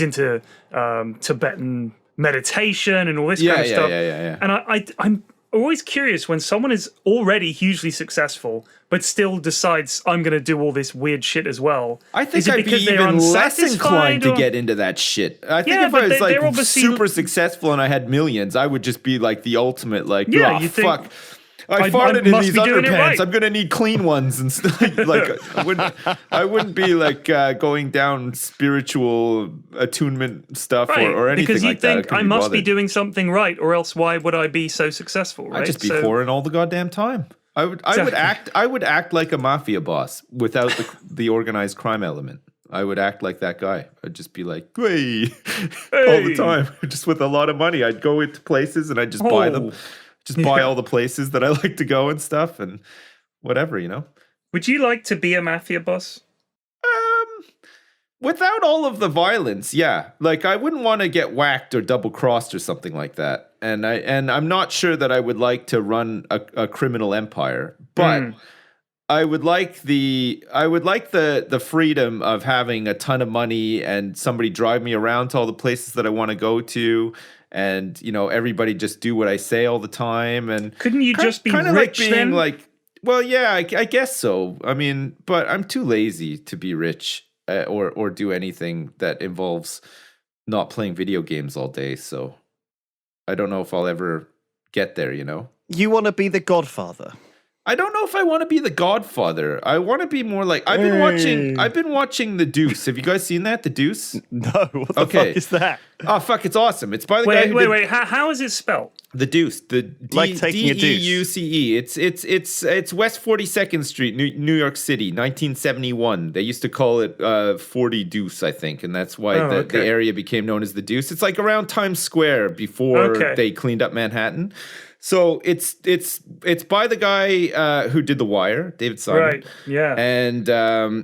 into Tibetan meditation and all this kind of stuff. Yeah. And always curious when someone is already hugely successful, but still decides I'm going to do all this weird shit as well. I think Is it I'd be because they're even less unsatisfied, inclined to or- get into that shit. I think Yeah, if but I was they're like obviously- super successful and I had millions, I would just be like the ultimate, like, Yeah, oh, you think, fuck. I I farted in must these be doing it underpants. right. I'm gonna need clean ones and stuff. Like I wouldn't be like going down spiritual attunement stuff right, or anything because you like that. think I must be doing something right, or else why would I be so successful? Right? I'd just be So- whoring all the goddamn time. I would act like a mafia boss without the organized crime element. I would act like that guy. I'd just be like, hey, all the time, just with a lot of money. I'd go into places and I'd just buy them. Just buy all the places that I like to go and stuff and whatever, you know? Would you like to be a mafia boss? Without all of the violence, yeah. Like I wouldn't want to get whacked or double crossed or something like that. And I'm not sure that I would like to run a criminal empire, but I would like the freedom of having a ton of money and somebody drive me around to all the places that I want to go to. And, you know, everybody just do what I say all the time. And Couldn't you just be kind of rich like being then? like, well, yeah, I guess so. I mean, but I'm too lazy to be rich or do anything that involves not playing video games all day. So I don't know if I'll ever get there, you know? You want to be the Godfather? I don't know if I want to be the Godfather. I want to be more like I've been watching The Deuce. Have you guys seen that? The Deuce? No. What the fuck is that? Oh fuck, it's awesome. It's by the guy who did Wait. How is it spelled? The Deuce. The Like taking a deuce. DEUCE. It's West 42nd Street, New York City, 1971. They used to call it 40 Deuce, I think, and that's why the area became known as the Deuce. It's like around Times Square before they cleaned up Manhattan. So it's by the guy who did The Wire, David Simon. Right. Yeah. And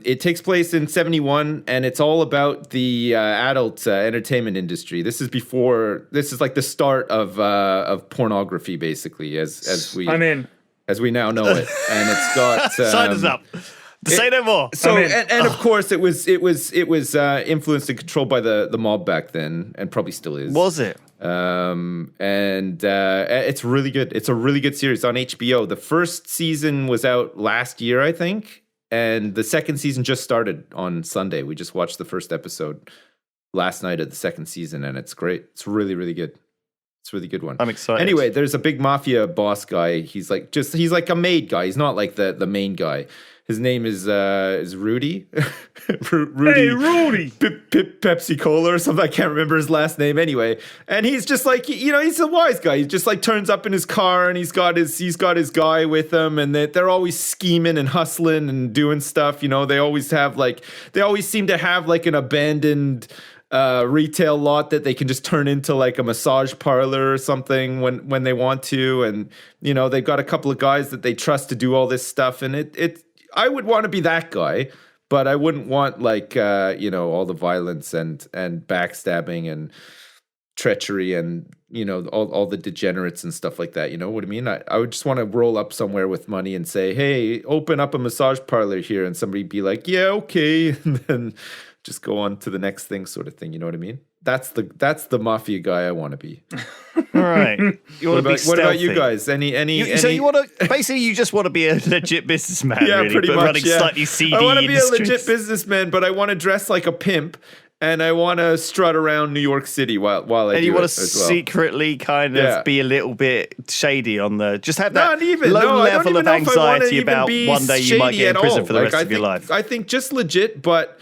it takes place in 71, and it's all about the adult entertainment industry. This is like the start of pornography, basically, as we now know it. And it's got Sign us up. Say no more. So and of course it was influenced and controlled by the mob back then, and probably still is. Was it? And it's really good. It's a really good series on HBO. The first season was out last year, I think, and the second season just started on Sunday. We just watched the first episode last night of the second season, and it's great. It's really, really good. It's a really good one. I'm excited. Anyway, there's a big mafia boss guy. He's like a made guy. He's not like the main guy. His name is Rudy. Rudy. Hey, Rudy. Pepsi Cola or something. I can't remember his last name anyway. And he's just like, you know, he's a wise guy. He just like turns up in his car and he's got his guy with him, and they're always scheming and hustling and doing stuff. You know, they always seem to have like an abandoned retail lot that they can just turn into like a massage parlor or something when they want to. And, you know, they've got a couple of guys that they trust to do all this stuff. And I would want to be that guy, but I wouldn't want like, you know, all the violence and backstabbing and treachery and, you know, all the degenerates and stuff like that. You know what I mean? I would just want to roll up somewhere with money and say, hey, open up a massage parlor here. And somebody be like, yeah, okay. And then just go on to the next thing sort of thing. You know what I mean? That's the mafia guy I want to be. All right. You want to be What about you stealthy. guys? Any So you want to basically you just want to be a legit businessman, yeah, really, pretty but much, running yeah. slightly seedy I want to be industries. a legit businessman, but I want to dress like a pimp, and I want to strut around New York City while I And do you it want as to well. secretly kind of Yeah. be a little bit shady on the just have that Not even low no, I don't level even of know if I wanna anxiety even about be one day you might shady get in at prison all. for the Like, rest of your life. I think just legit, but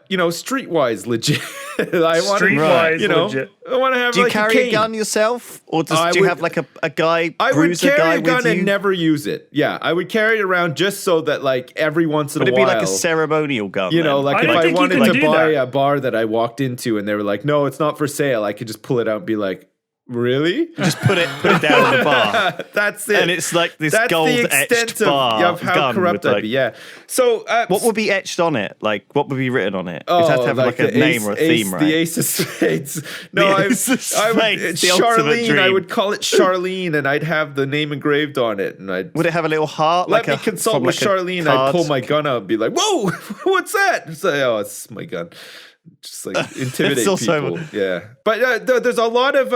you know, streetwise legit. I want Streetwise you know, legit. I want to have Do you like carry a a gun yourself, or do you would- have like a guy I would bruiser carry guy a gun with you? and never use it. Yeah, I would carry it around just so that like every once in Would a it be while, like a ceremonial gun? you know, then? like I if don't I think you wanted can to do buy that. a bar that I walked into and they were like, no, it's not for sale, I could just pull it out and be like, really? just put it down on the bar, That's it. and it's like this That's gold the extent etched bar of how gun corrupt with, I'd be. Yeah. So What would be etched on it? Like, what would be written on it? Does it have to have like a the name or a theme, right? The Ace of Spades. No, The I Ace of would Spades, the ultimate Charlene. I dream. would call it Charlene, and I'd have the name engraved on it, and I'd. Would it have a little heart? Let like me consult from with like a Charlene. I'd card? pull my gun out and be like, "Whoa, what's that?" And say, "Oh, it's my gun." just like intimidate also- people. Yeah, but there's a lot of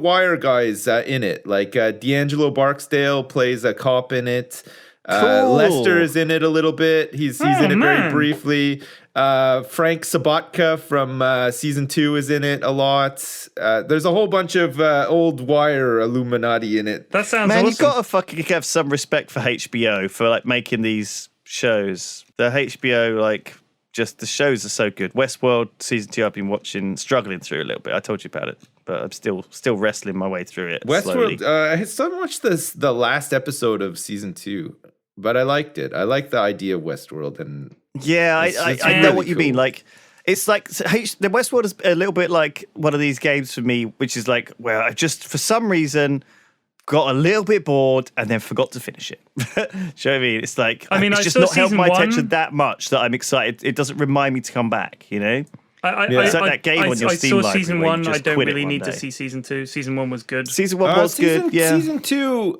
Wire guys in it. Like D'Angelo Barksdale plays a cop in it. Cool. Lester is in it a little bit. He's in it very man. briefly. Frank Sabatka from season 2 is in it a lot. There's a whole bunch of old Wire Illuminati in it. That sounds Man, awesome. you've got to fucking have some respect for HBO for like making these shows. The HBO, like, just the shows are so good. Westworld season 2, I've been watching, struggling through a little bit. I told you about it, but I'm still wrestling my way through it. slowly. Westworld. I still watched the last episode of season 2, but I liked it. I like the idea of Westworld, and Yeah, It's I know really what you mean. cool. Like, it's like the Westworld is a little bit like one of these games for me, which is like, well, I just for some reason got a little bit bored and then forgot to finish it. Do you know what I mean? It's like I mean, it's I just saw not held season my one. attention that much that I'm excited. It doesn't remind me to come back. You know? It's like that game on your I Steam saw library season where you 1. I just don't quit it really one need to day. see season 2. Season 1 was good. Season 1 was good. Yeah. Season 2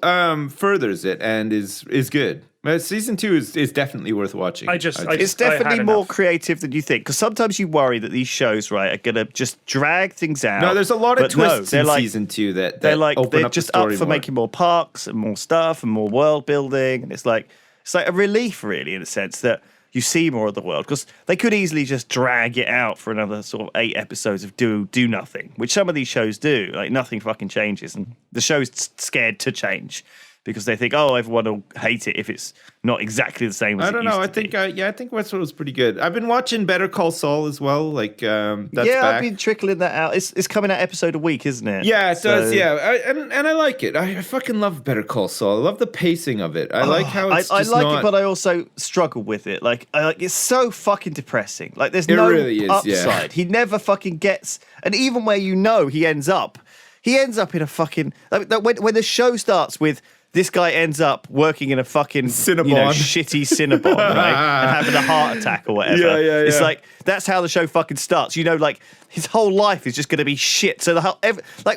furthers it and is good. Season 2 is definitely worth watching. I just- It's I had definitely more enough. creative than you think, because sometimes you worry that these shows, right, are gonna just drag things out. No, there's a lot of but no, twists they're in like, season 2 that they're like open they're up just the story up for more. making more parks and more stuff and more world building, and it's like a relief, really, in a sense that you see more of the world, because they could easily just drag it out for another sort of 8 episodes of do nothing, which some of these shows do. Like, nothing fucking changes, and the show's scared to change because they think, oh, everyone will hate it if it's not exactly the same as I don't know. I think I think Westworld was pretty good. I've been watching Better Call Saul as well. Like that's yeah, back. I've been trickling that out. It's coming out episode a week, isn't it? Yeah, it does. So- Yeah, and I like it. I fucking love Better Call Saul. I love the pacing of it. I like how it's I just like not, it, but I also struggle with it. Like, it's so fucking depressing. Like, there's It no really is, yeah. upside. He never fucking gets, and even where you know he ends up in a fucking like, when the show starts with. This guy ends up working in a fucking Cinnabon. shitty Cinnabon, right? And having a heart attack or whatever. Yeah. It's like, that's how the show fucking starts. You know, like, his whole life is just going to be shit. So,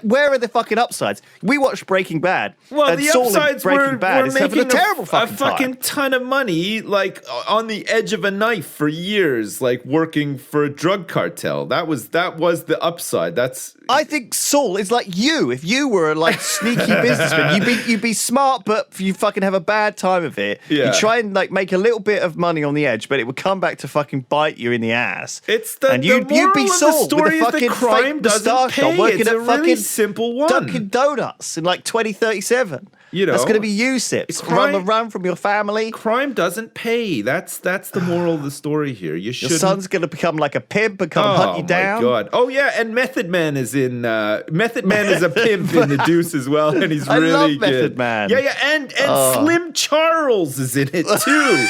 where are the fucking upsides? We watched Breaking Bad. Well, and the Saul in upsides Breaking were Bad is having making a terrible a fucking fucking time. ton of money, like on the edge of a knife for years, like working for a drug cartel. That was the upside. That's I think Saul is like you. If you were a like sneaky businessman, you'd be smart, but you fucking have a bad time of it. Yeah. You try and like make a little bit of money on the edge, but it would come back to fucking bite you in the ass. It's the and you'd moral be of the Saul story with a is that fucking crime fake doesn't moustache on, pay. working It's at a really fucking simple one. Dunkin' Donuts in like 2037. You know, that's going to be you, Sips. crime- Run from your family. crime doesn't pay. That's the moral of the story here. You Your should. son's going to become like a pimp and come hunt you down. Oh my god! Oh yeah, and Method Man is in. Method Man is a pimp in the Deuce as well, and he's I really love good. Method Man. Yeah, and Slim Charles is in it too.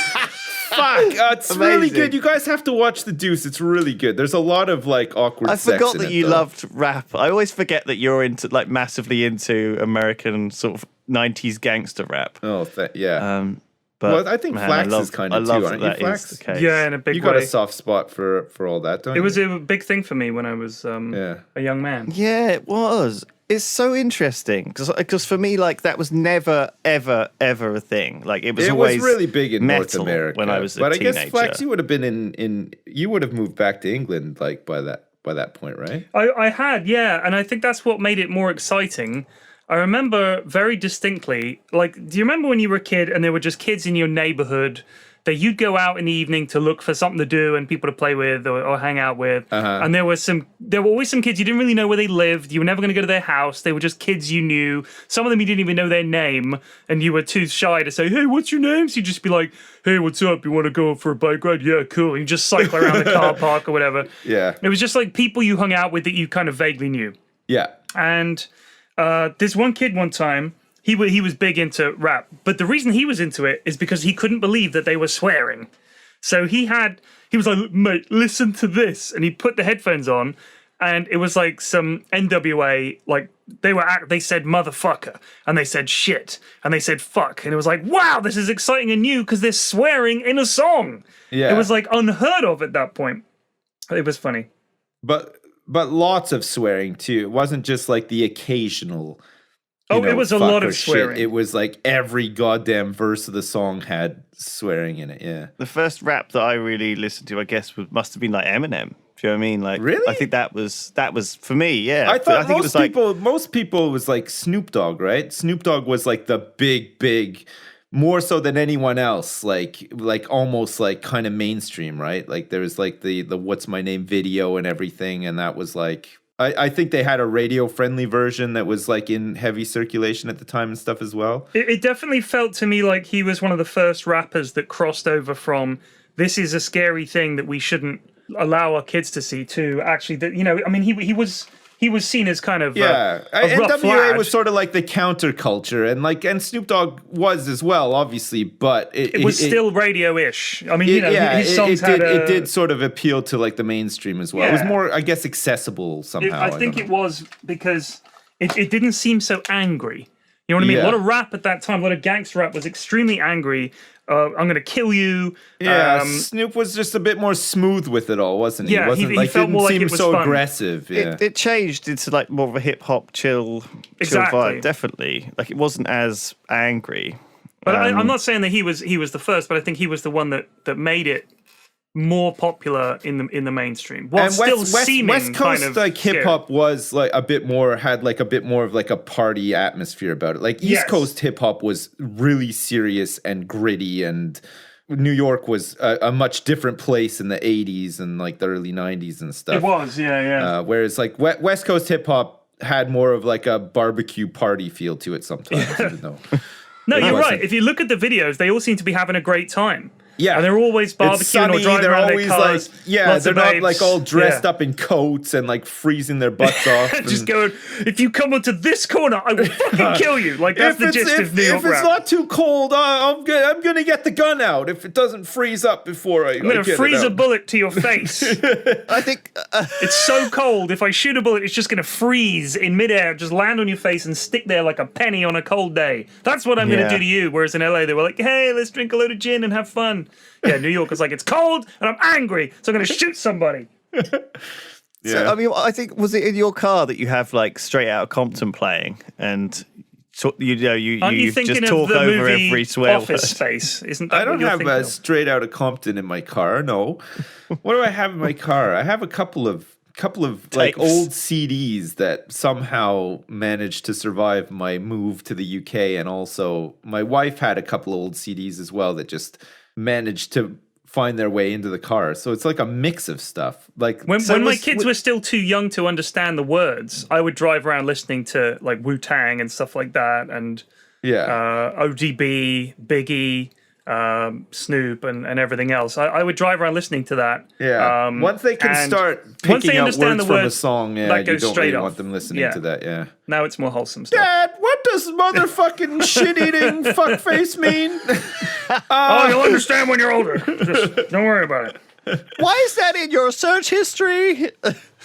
Fuck, it's really Amazing. good. You guys have to watch the Deuce. It's really good. There's a lot of like awkward. I sex forgot in that it, you though. loved rap. I always forget that you're into like massively into American sort of 90s gangster rap. Oh, yeah. But Well, I think man, Flax I is kinda I love too, that aren't you, that is Flax? the case. Yeah, in a big you got way. a soft spot for all that, don't you? It was a big thing for me when I was a young man. Yeah, it was. It's so interesting because for me, like that was never, ever, ever a thing. Like it was always really big in North metal America when I was a but teenager. I guess Flax, you would have been in you would have moved back to England like by that point, right? I had, yeah, and I think that's what made it more exciting. I remember very distinctly, like, do you remember when you were a kid and there were just kids in your neighborhood that you'd go out in the evening to look for something to do and people to play with or hang out with? And there were always some kids you didn't really know where they lived. You were never going to go to their house. They were just kids you knew. Some of them you didn't even know their name, and you were too shy to say, "Hey, what's your name?" So you'd just be like, "Hey, what's up? You want to go for a bike ride? Yeah, cool." And you just cycle around the car park or whatever. Yeah. It was just like people you hung out with that you kind of vaguely knew. Yeah. And this one kid one time, he was big into rap, but the reason he was into it is because he couldn't believe that they were swearing. So he was like, "Mate, listen to this," and he put the headphones on, and it was like some NWA, like they said motherfucker, and they said shit, and they said fuck, and it was like, wow, this is exciting and new because they're swearing in a song. Yeah. It was like unheard of at that point. It was funny. But lots of swearing too. It wasn't just like the occasional Oh, it was a fuck lot or of shit. swearing. It was like every goddamn verse of the song had swearing in it. Yeah. The first rap that I really listened to, I guess, must have been like Eminem. Do you know what I mean? Like, Really? I think that was for me. Yeah, I thought think it was like most people was like Snoop Dogg, right? Snoop Dogg was like the big, more so than anyone else, like almost like kind of mainstream, right? Like there was like the What's My Name video and everything, and that was like I think they had a radio friendly version that was like in heavy circulation at the time and stuff as well. It definitely felt to me like he was one of the first rappers that crossed over from this is a scary thing that we shouldn't allow our kids to see to actually that I mean he was seen as kind of a rough NWA lad. was sort of like the counterculture, and Snoop Dogg was as well, obviously, but it was still radio-ish. I mean, his songs it did sort of appeal to like the mainstream as well. It was Yeah. more, I guess, accessible somehow. I think it was because it didn't seem so angry. You know what I mean? A Yeah. lot of rap at that time, a lot of gangster rap was extremely angry. I'm going to kill you. Yeah, Snoop was just a bit more smooth with it all, wasn't he? Yeah, wasn't, he felt didn't more like seem it was so fun. aggressive. Yeah. it changed into like more of a hip hop chill Exactly. vibe. Definitely, like it wasn't as angry. But I'm not saying that he was the first, but I think he was the one that made it more popular in the mainstream, while And still seeming West Coast kind of like hip hop was like had a bit more of like a party atmosphere about it. Like East Yes. Coast hip hop was really serious and gritty, and New York was a much different place in the 80s and like the early 90s and stuff. It was, yeah. Whereas like West Coast hip hop had more of like a barbecue party feel to it sometimes, even though. No, you're wasn't. right. If you look at the videos, they all seem to be having a great time. Yeah, And they're always It's barbecuing sunny, or driving they're around always their cars. like, yeah, lots they're of not babes. like all dressed Yeah. up in coats and like freezing their butts off. Just and- going, if you come onto this corner, I will fucking kill you. Like, that's the gist of New York if it's rap. not too cold, I'm gonna get the gun out if it doesn't freeze up before I. I'm going to freeze a bullet to your face. I think It's so cold. If I shoot a bullet, it's just going to freeze in midair, just land on your face and stick there like a penny on a cold day. That's what I'm going to Yeah. do to you. Whereas in LA, they were like, hey, let's drink a load of gin and have fun. Yeah, New York was like, it's cold and I'm angry, so I'm going to shoot somebody. So, I mean, I think was it in your car that you have like Straight Outta Compton playing, and Aren't you thinking just of talk the over movie every swear Office word. Space? Isn't that I don't what you're have thinking a of? Straight Outta Compton in my car. No. What do I have in my car? I have a couple of like Tapes. old CDs that somehow managed to survive my move to the UK, and also my wife had a couple old CDs as well that just managed to find their way into the car. So it's like a mix of stuff. Like When So my was- kids were still too young to understand the words, I would drive around listening to like Wu-Tang and stuff like that, and ODB, Biggie, Snoop, and everything else. I would drive around listening to that. yeah. Once they can and start once they picking out understand words the from a words, song, yeah, that you goes don't straight really off. want them listening Yeah. to that, yeah. Now it's more wholesome stuff. Dad, what does motherfucking shit-eating fuckface mean? Oh, you'll understand when you're older. Just don't worry about it. Why is that in your search history?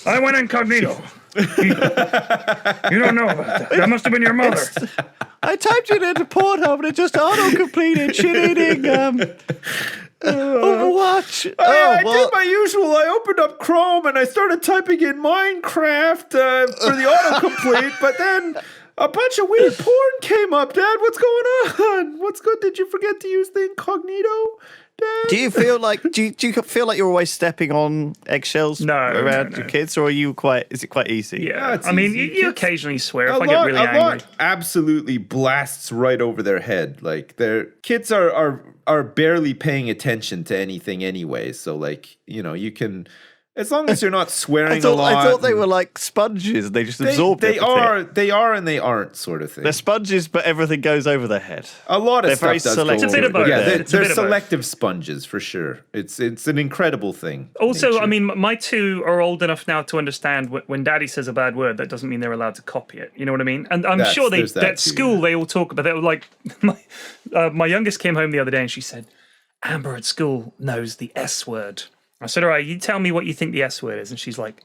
I went incognito. You don't know about that. That must have been your mother. I typed it into Pornhub and it just auto-completed shit-eating Overwatch. I did my usual. I opened up Chrome and I started typing in Minecraft for the autocomplete, but then a bunch of weird porn came up. Dad, what's going on? What's good? Did you forget to use the incognito? Dad? Do you feel like do you feel like you're always stepping on eggshells No, around no. your kids, or are you is it quite easy? Yeah, it's I mean, easy. you occasionally swear if A I get really angry. lot absolutely blasts right over their head. Like their kids are barely paying attention to anything anyway. So like, you can, as long as you're not swearing a lot. I thought they were like sponges and they just absorb They everything. they are and they aren't sort of thing. They're sponges, but everything goes over their head. A lot of They're stuff very does selective. go It's a bit of over- both. Yeah, It's a they're bit of both. selective sponges for sure. It's an incredible thing. Also, nature. I mean, my two are old enough now to understand when Daddy says a bad word, that doesn't mean they're allowed to copy it. You know what I mean? And I'm sure there's that at too, school yeah. they all talk about. They were like, my youngest came home the other day and she said, "Amber at school knows the S word." I said, "All right, you tell me what you think the S word is," and she's like,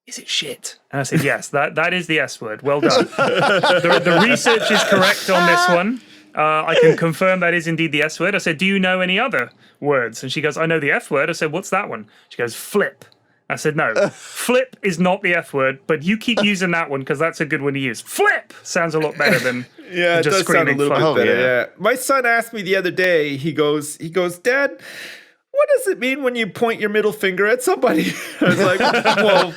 "Is it shit?" And I said, "Yes, that is the S word. Well done. the research is correct on this one. I can confirm that is indeed the S word." I said, "Do you know any other words?" And she goes, "I know the F word." I said, "What's that one?" She goes, "Flip." I said, no, flip is not the F word, but you keep using that one because that's a good one to use. Flip sounds a lot better than Yeah, it just does sound a screaming little fuck. bit better. yeah. Yeah. My son asked me the other day. He goes, Dad, what does it mean when you point your middle finger at somebody? I was like, well,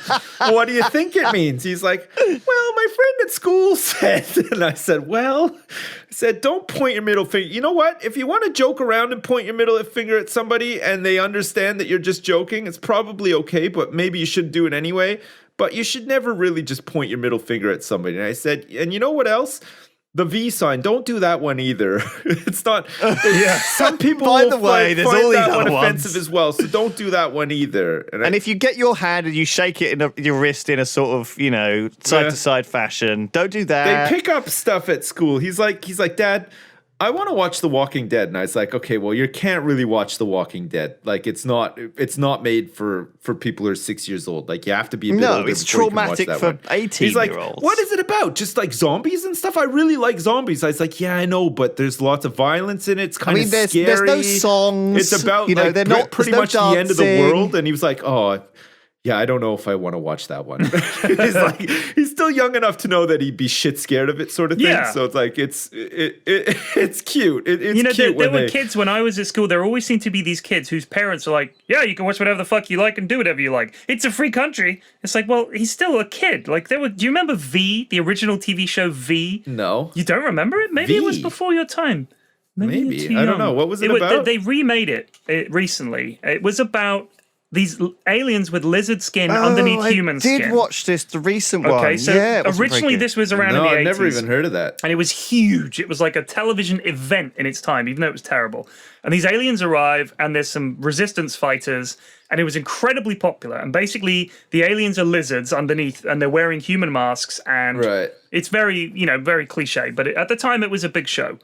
what do you think it means? He's like, well, my friend at school said, and I said, don't point your middle finger. You know what? If you want to joke around and point your middle finger at somebody and they understand that you're just joking, it's probably okay, but maybe you should do it anyway. But you should never really just point your middle finger at somebody. And I said, and you know what else? The V sign. Don't do that one either. It's not. Some people By will the way, there's find all these that one other ones. offensive as well. So don't do that one either. And if you get your hand and you shake it in your wrist in a sort of, side to side fashion, don't do they that. pick up stuff at school. He's like, Dad, I want to watch The Walking Dead. And I was like, okay, well, you can't really watch The Walking Dead. Like, it's not made for people who are 6 years old. Like, you have to be a bit older. No, it's before you can watch traumatic that for one. 18-year-olds. He's like, what is it about? Just like zombies and stuff? I really like zombies. I was like, yeah, I know, but there's lots of violence in it. It's kind of scary. There's no songs. It's about they're not pretty there's much no the end of the dancing. world. And he was like, oh, yeah, I don't know if I want to watch that one. He's still young enough to know that he'd be shit scared of it, sort of thing. Yeah. So it's like it's cute. It's cute. There were kids when I was at school. There always seemed to be these kids whose parents are like, "Yeah, you can watch whatever the fuck you like and do whatever you like. It's a free country." It's like, well, he's still a kid. Like do you remember V, the original TV show V? No, You don't remember it? Maybe it was V? before your time. Maybe you're too I don't young. know. What was it about? They remade it recently. It was about these aliens with lizard skin underneath human skin. I did watch this, the recent one. Okay, so yeah, it wasn't very originally good. this was around in No, the 80s. I've never even heard of that. And it was huge. It was like a television event in its time, even though it was terrible. And these aliens arrive, and there's some resistance fighters, and it was incredibly popular. And basically, the aliens are lizards underneath, and they're wearing human masks, and Right. it's very, very cliche. But at the time, it was a big show.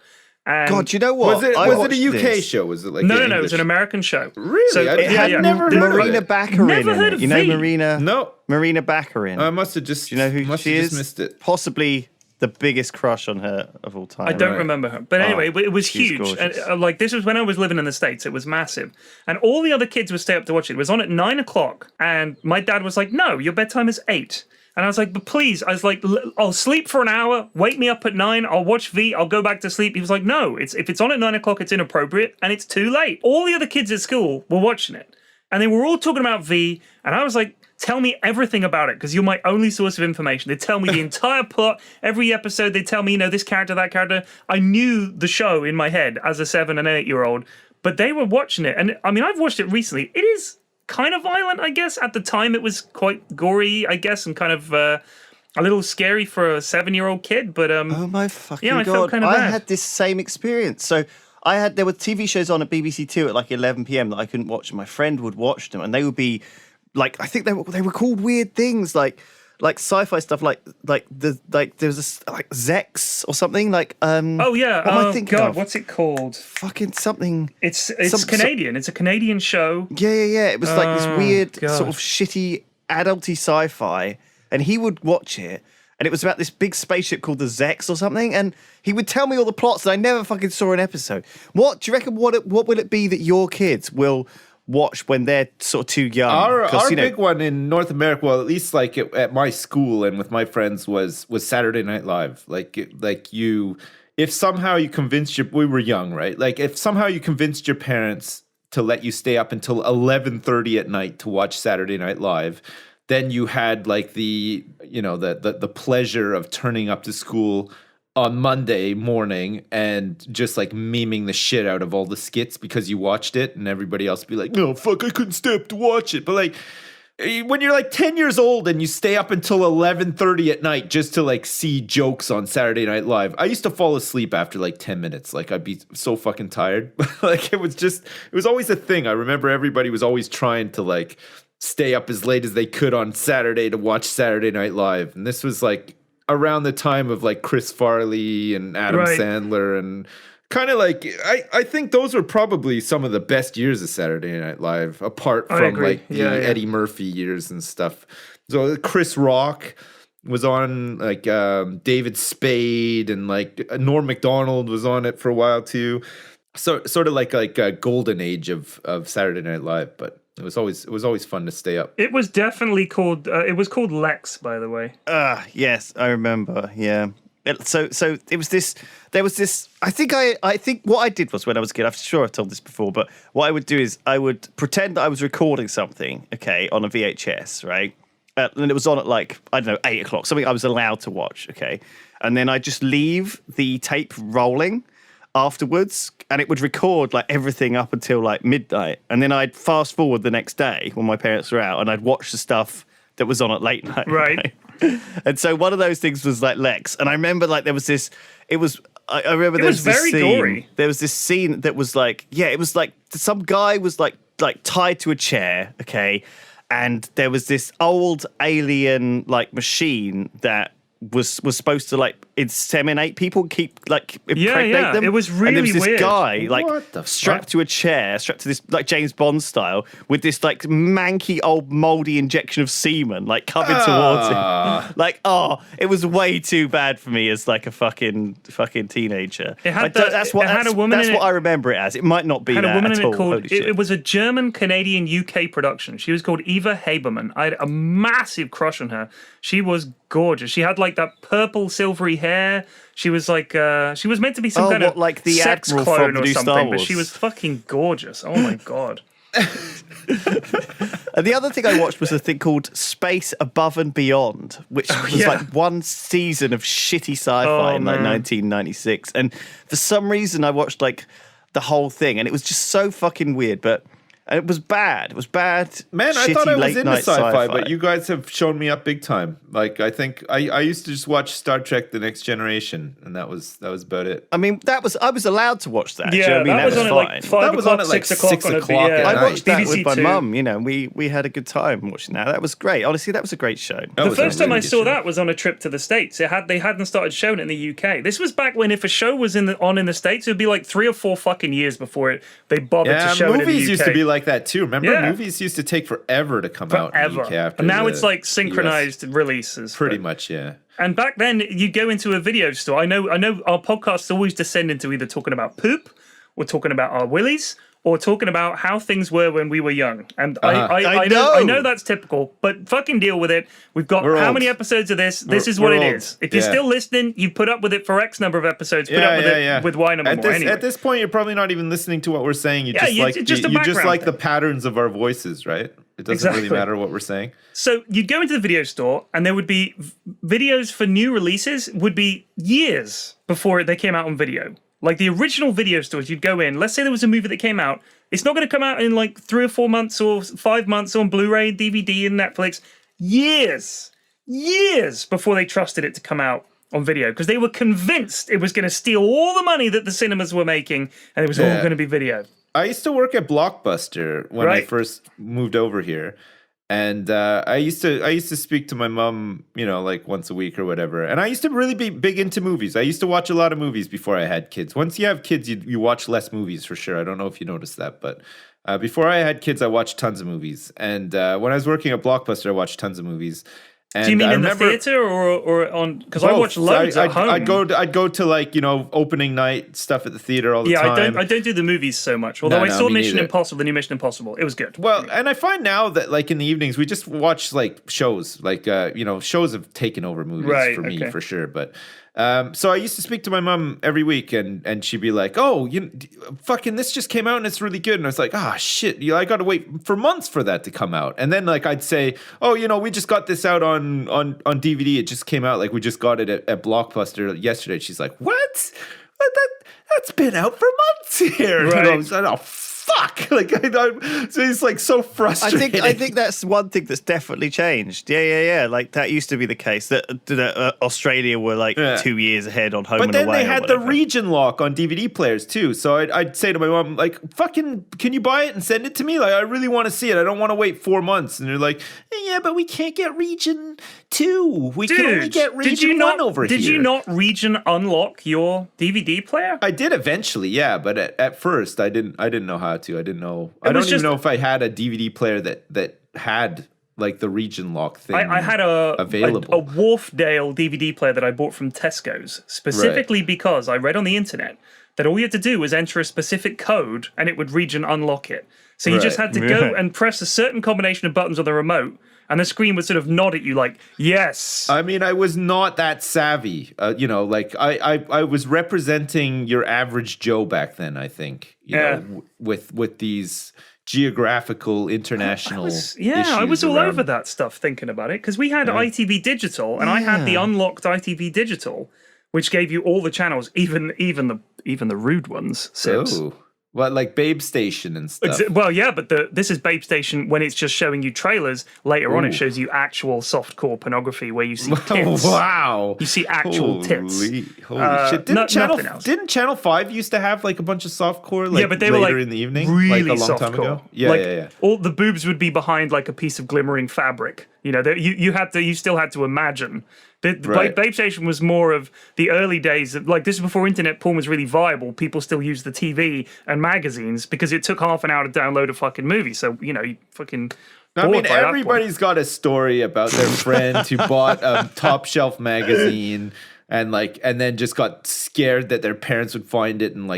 And God, you know what? Was it I was it watched a UK this. show? Was it like no, an it was an English- American show. Really? So, I had never heard of Marina it. Baccarin Never in heard it. of You know V? Marina? No, Marina Baccarin. I must have just. Do you know who must she have is? Just missed it. Possibly the biggest crush on her of all time. I don't Right. remember her. But anyway, it was she's huge. And, gorgeous. like, this was when I was living in the States. It was massive. And all the other kids would stay up to watch it. It was on at 9 o'clock. And my dad was like, no, your bedtime is 8. And I was like, but please, I was like, I'll sleep for an hour, wake me up at 9, I'll watch V, I'll go back to sleep. He was like, no, if it's on at 9 o'clock, it's inappropriate and it's too late. All the other kids at school were watching it. And they were all talking about V. And I was like, tell me everything about it, because you're my only source of information. They tell me the entire plot, every episode. They tell me, this character, that character. I knew the show in my head as a 7 and 8-year-old, but they were watching it. And I mean, I've watched it recently. It is kind of violent, I guess. At the time, it was quite gory, I guess, and kind of a little scary for a 7-year-old kid. But Oh my fucking yeah, I god! felt kind of I bad. had this same experience. So there were TV shows on at BBC Two at like 11 p.m. that I couldn't watch, and my friend would watch them, and they would be like, I think they were called weird things, like sci-fi stuff, like there was this like Zex or something, like oh yeah, what am I thinking God, of? what's it called? Fucking something. It's Some- Canadian. It's a Canadian show. Yeah. It was like this weird God. sort of shitty adulty sci-fi, and he would watch it, and it was about this big spaceship called the Zex or something, and he would tell me all the plots, and I never fucking saw an episode. What do you reckon? What will it be that your kids will watch when they're sort of too young? Our 'Cause, big one in North America, well, at least like at my school and with my friends, was Saturday Night Live. If somehow you convinced we were young, right? Like if somehow you convinced your parents to let you stay up until 11:30 at night to watch Saturday Night Live, then you had like the pleasure of turning up to school on Monday morning and just like memeing the shit out of all the skits because you watched it, and everybody else be like, no, fuck, I couldn't stay up to watch it. But like when you're like 10 years old and you stay up until 11:30 at night just to like see jokes on Saturday Night Live, I used to fall asleep after like 10 minutes. Like I'd be so fucking tired. Like it was always a thing. I remember everybody was always trying to like stay up as late as they could on Saturday to watch Saturday Night Live. And this was like around the time of like Chris Farley and Adam Right. Sandler, and kind of like I think those were probably some of the best years of Saturday Night Live, apart I from agree. like the Yeah. Eddie Murphy years and stuff. So Chris Rock was on, like David Spade, and like Norm Macdonald was on it for a while too. So sort of like a golden age of Saturday Night Live. But It was always fun to stay up. It was definitely called. It was called Lex, by the way. Yes, I remember. Yeah. So it was this. There was this. I think what I did was when I was a kid. I'm sure I've told this before, but what I would do is I would pretend that I was recording something, okay, on a VHS, right, and it was on at like I don't know 8 o'clock, something I was allowed to watch, okay, and then I just leave the tape rolling afterwards, and it would record like everything up until like midnight, and then I'd fast forward the next day when my parents were out, and I'd watch the stuff that was on at late night. Right. And so one of those things was like Lex, and I remember like there was this. It was. I remember there was this very scene. gory. There was this scene that was like, yeah, it was like some guy was like tied to a chair, okay, and there was this old alien like machine that was supposed to like inseminate people, keep like impregnate them. It was and there was really this weird. guy like What the strapped fuck? to a chair, strapped to this like James Bond style, with this like manky old moldy injection of semen like coming towards him. Like, it was way too bad for me as like a fucking teenager. It had That's what I remember it as. It might not be Had that a woman at in all. it called. Holy shit. It was a German, Canadian, UK production. She was called Eva Haberman. I had a massive crush on her. She was gorgeous. She had like that purple silvery hair. She was like she was meant to be some kind of like the sex Admiral clone from the or new something, Star but Wars. she was fucking gorgeous. Oh my god. And the other thing I watched was a thing called Space Above and Beyond, which was like one season of shitty sci-fi in like 1996. And for some reason, I watched like the whole thing, and it was just so fucking weird. But it was bad. It was bad. Man, I shitty thought I was late into night sci-fi, but you guys have shown me up big time. Like, I think I used to just watch Star Trek: The Next Generation, and that was about it. I mean, I was allowed to watch that. Do you know Yeah, what I mean? that was on at fine. like 5 That was on o'clock, at like 6 o'clock 6 on a o'clock at yeah. I night. watched that BBC with my Two. mum. You know, we had a good time watching that. That was great. Honestly, that was a great show. The first time I saw that was on a trip to the States. They hadn't started showing it in the UK. This was back when if a show was on in the States, it would be like 3 or 4 fucking years before they bothered to show it in the UK. movies used to be like that too. Remember, Yeah. movies used to take forever to come out in the UK after And now the it's like US. synchronized releases. Pretty but- much, yeah. And back then, you go into a video store. I know our podcasts always descend into either talking about poop, or talking about our willies, or talking about how things were when we were young. And I know that's typical, but fucking deal with it. We've got We're how old. many episodes of this? This is what we're it old. is. If you're Yeah. still listening, you put up with it for X number of episodes. Put up with it with Y number more. Anyway. At this point, you're probably not even listening to what we're saying. You just you- like it's just a you just background like the thing. patterns of our voices, right? It doesn't really Exactly. matter what we're saying. So you'd go into the video store, and there would be videos for new releases would be years before they came out on video. Like the original video stores, you'd go in. Let's say there was a movie that came out. It's not going to come out in like 3 or 4 months or 5 months on Blu-ray, DVD, and Netflix. Years before they trusted it to come out on video because they were convinced it was going to steal all the money that the cinemas were making, and it was all Yeah. going to be video. I used to work at Blockbuster when I Right. first moved over here, and I used to speak to my mom, like once a week or whatever. And I used to really be big into movies. I used to watch a lot of movies before I had kids. Once you have kids, you watch less movies for sure. I don't know if you noticed that, but before I had kids, I watched tons of movies. And when I was working at Blockbuster, I watched tons of movies. And Do you mean I in the remember- theater or on? Because I Both. watch loads at home. I'd go to like opening night stuff at the theater all the time. I don't do the movies so much. Although I No, saw me Mission neither. Impossible, the new Mission Impossible. It was good. Well, and I find now that like in the evenings we just watch like shows. Like shows have taken over movies Right, for me okay. for sure. But so I used to speak to my mom every week, and she'd be like, "Oh, fucking this just came out and it's really good." And I was like, "Ah, shit! I got to wait for months for that to come out." And then like I'd say, "Oh, we just got this out on DVD. It just came out. Like we just got it at Blockbuster yesterday." She's like, "What? That's been out for months here." Right. And I was like, "Oh, fuck!" Like so it's like so frustrating. I think that's one thing that's definitely changed. Yeah. Like that used to be the case. That Australia were like 2 years ahead on Home But and then Away. they or had the whatever. region lock on DVD players too. So I'd say to my mom, like, "Fucking, can you buy it and send it to me? Like, I really want to see it. I don't want to wait 4 months." And they're like, "Yeah, but we can't get region 2. We can only get region 1 over here." Did you not region unlock your DVD player? I did eventually, yeah, but at first I didn't know how to. I didn't know. I was don't even just- know if I had a DVD player that had like the region lock thing. I had a available. Wharfdale DVD player that I bought from Tesco's specifically because I read on the internet that all you had to do was enter a specific code and it would region unlock it. So you just had to go and press a certain combination of buttons on the remote, and the screen would sort of nod at you like, yes. I mean, I was not that savvy. Like I was representing your average Joe back then, I think. You know, with these geographical international I was all over that stuff thinking about it, because we had ITV Digital, and I had the unlocked ITV Digital, which gave you all the channels, even the rude ones. Oh. What, like Babe Station and stuff? Well, yeah, but this is Babe Station when it's just showing you trailers. Later on, it shows you actual softcore pornography where you see tits. Wow. You see actual tits. Holy shit. Didn't Channel 5 used to have like a bunch of softcore like but they later were like in the evening? Really like a long time softcore. ago? Yeah. All the boobs would be behind like a piece of glimmering fabric. You know, you still had to imagine. Babe Station was more of the early days. Like, this is before internet porn was really viable. People still used the TV and magazines because it took half an hour to download a fucking movie. So, you fucking... I mean, everybody's got a story about their friend who bought a top shelf magazine and then just got scared that their parents would find it and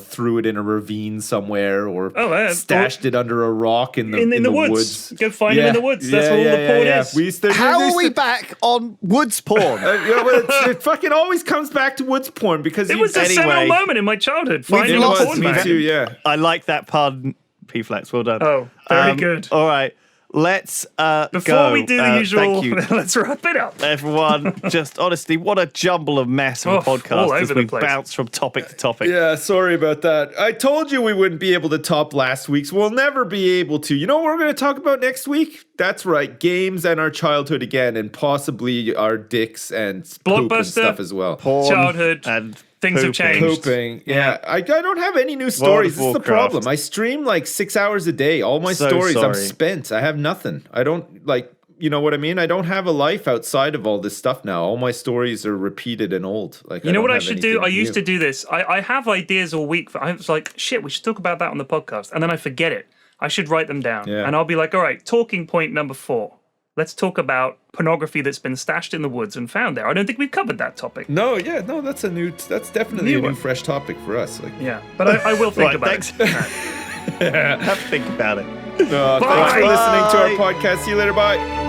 threw it in a ravine somewhere or stashed it under a rock in the woods. Go find it in the woods. That's all the porn is. How are we back on woods porn? It fucking always comes back to woods porn because it was a seminal moment in my childhood. Finding a porn me too. Yeah, I like that pun. P-Flax, well done. Oh, very good. All right. Let's Before we do the usual, let's wrap it up. Everyone, just honestly, what a jumble of mess of a podcast as we bounce from topic to topic. Yeah, sorry about that. I told you we wouldn't be able to top last week's. We'll never be able to. You know what we're going to talk about next week? That's right, games and our childhood again, and possibly our dicks and poop and stuff as well. Porn childhood and things have changed. Pooping. Yeah. I don't have any new stories. This is the problem. I stream like 6 hours a day. All my stories, I'm spent. I have nothing. I don't you know what I mean? I don't have a life outside of all this stuff now. All my stories are repeated and old. Like, you know what I should do? I used to do this. I have ideas all week. I was like, shit, we should talk about that on the podcast. And then I forget it. I should write them down. Yeah. And I'll be like, all right, talking point number 4. Let's talk about pornography that's been stashed in the woods and found there. I don't think we've covered that topic. No, that's definitely a new fresh topic for us. Yeah, but I will think about it. Have to think about it. Thanks for listening to our podcast. See you later. Bye.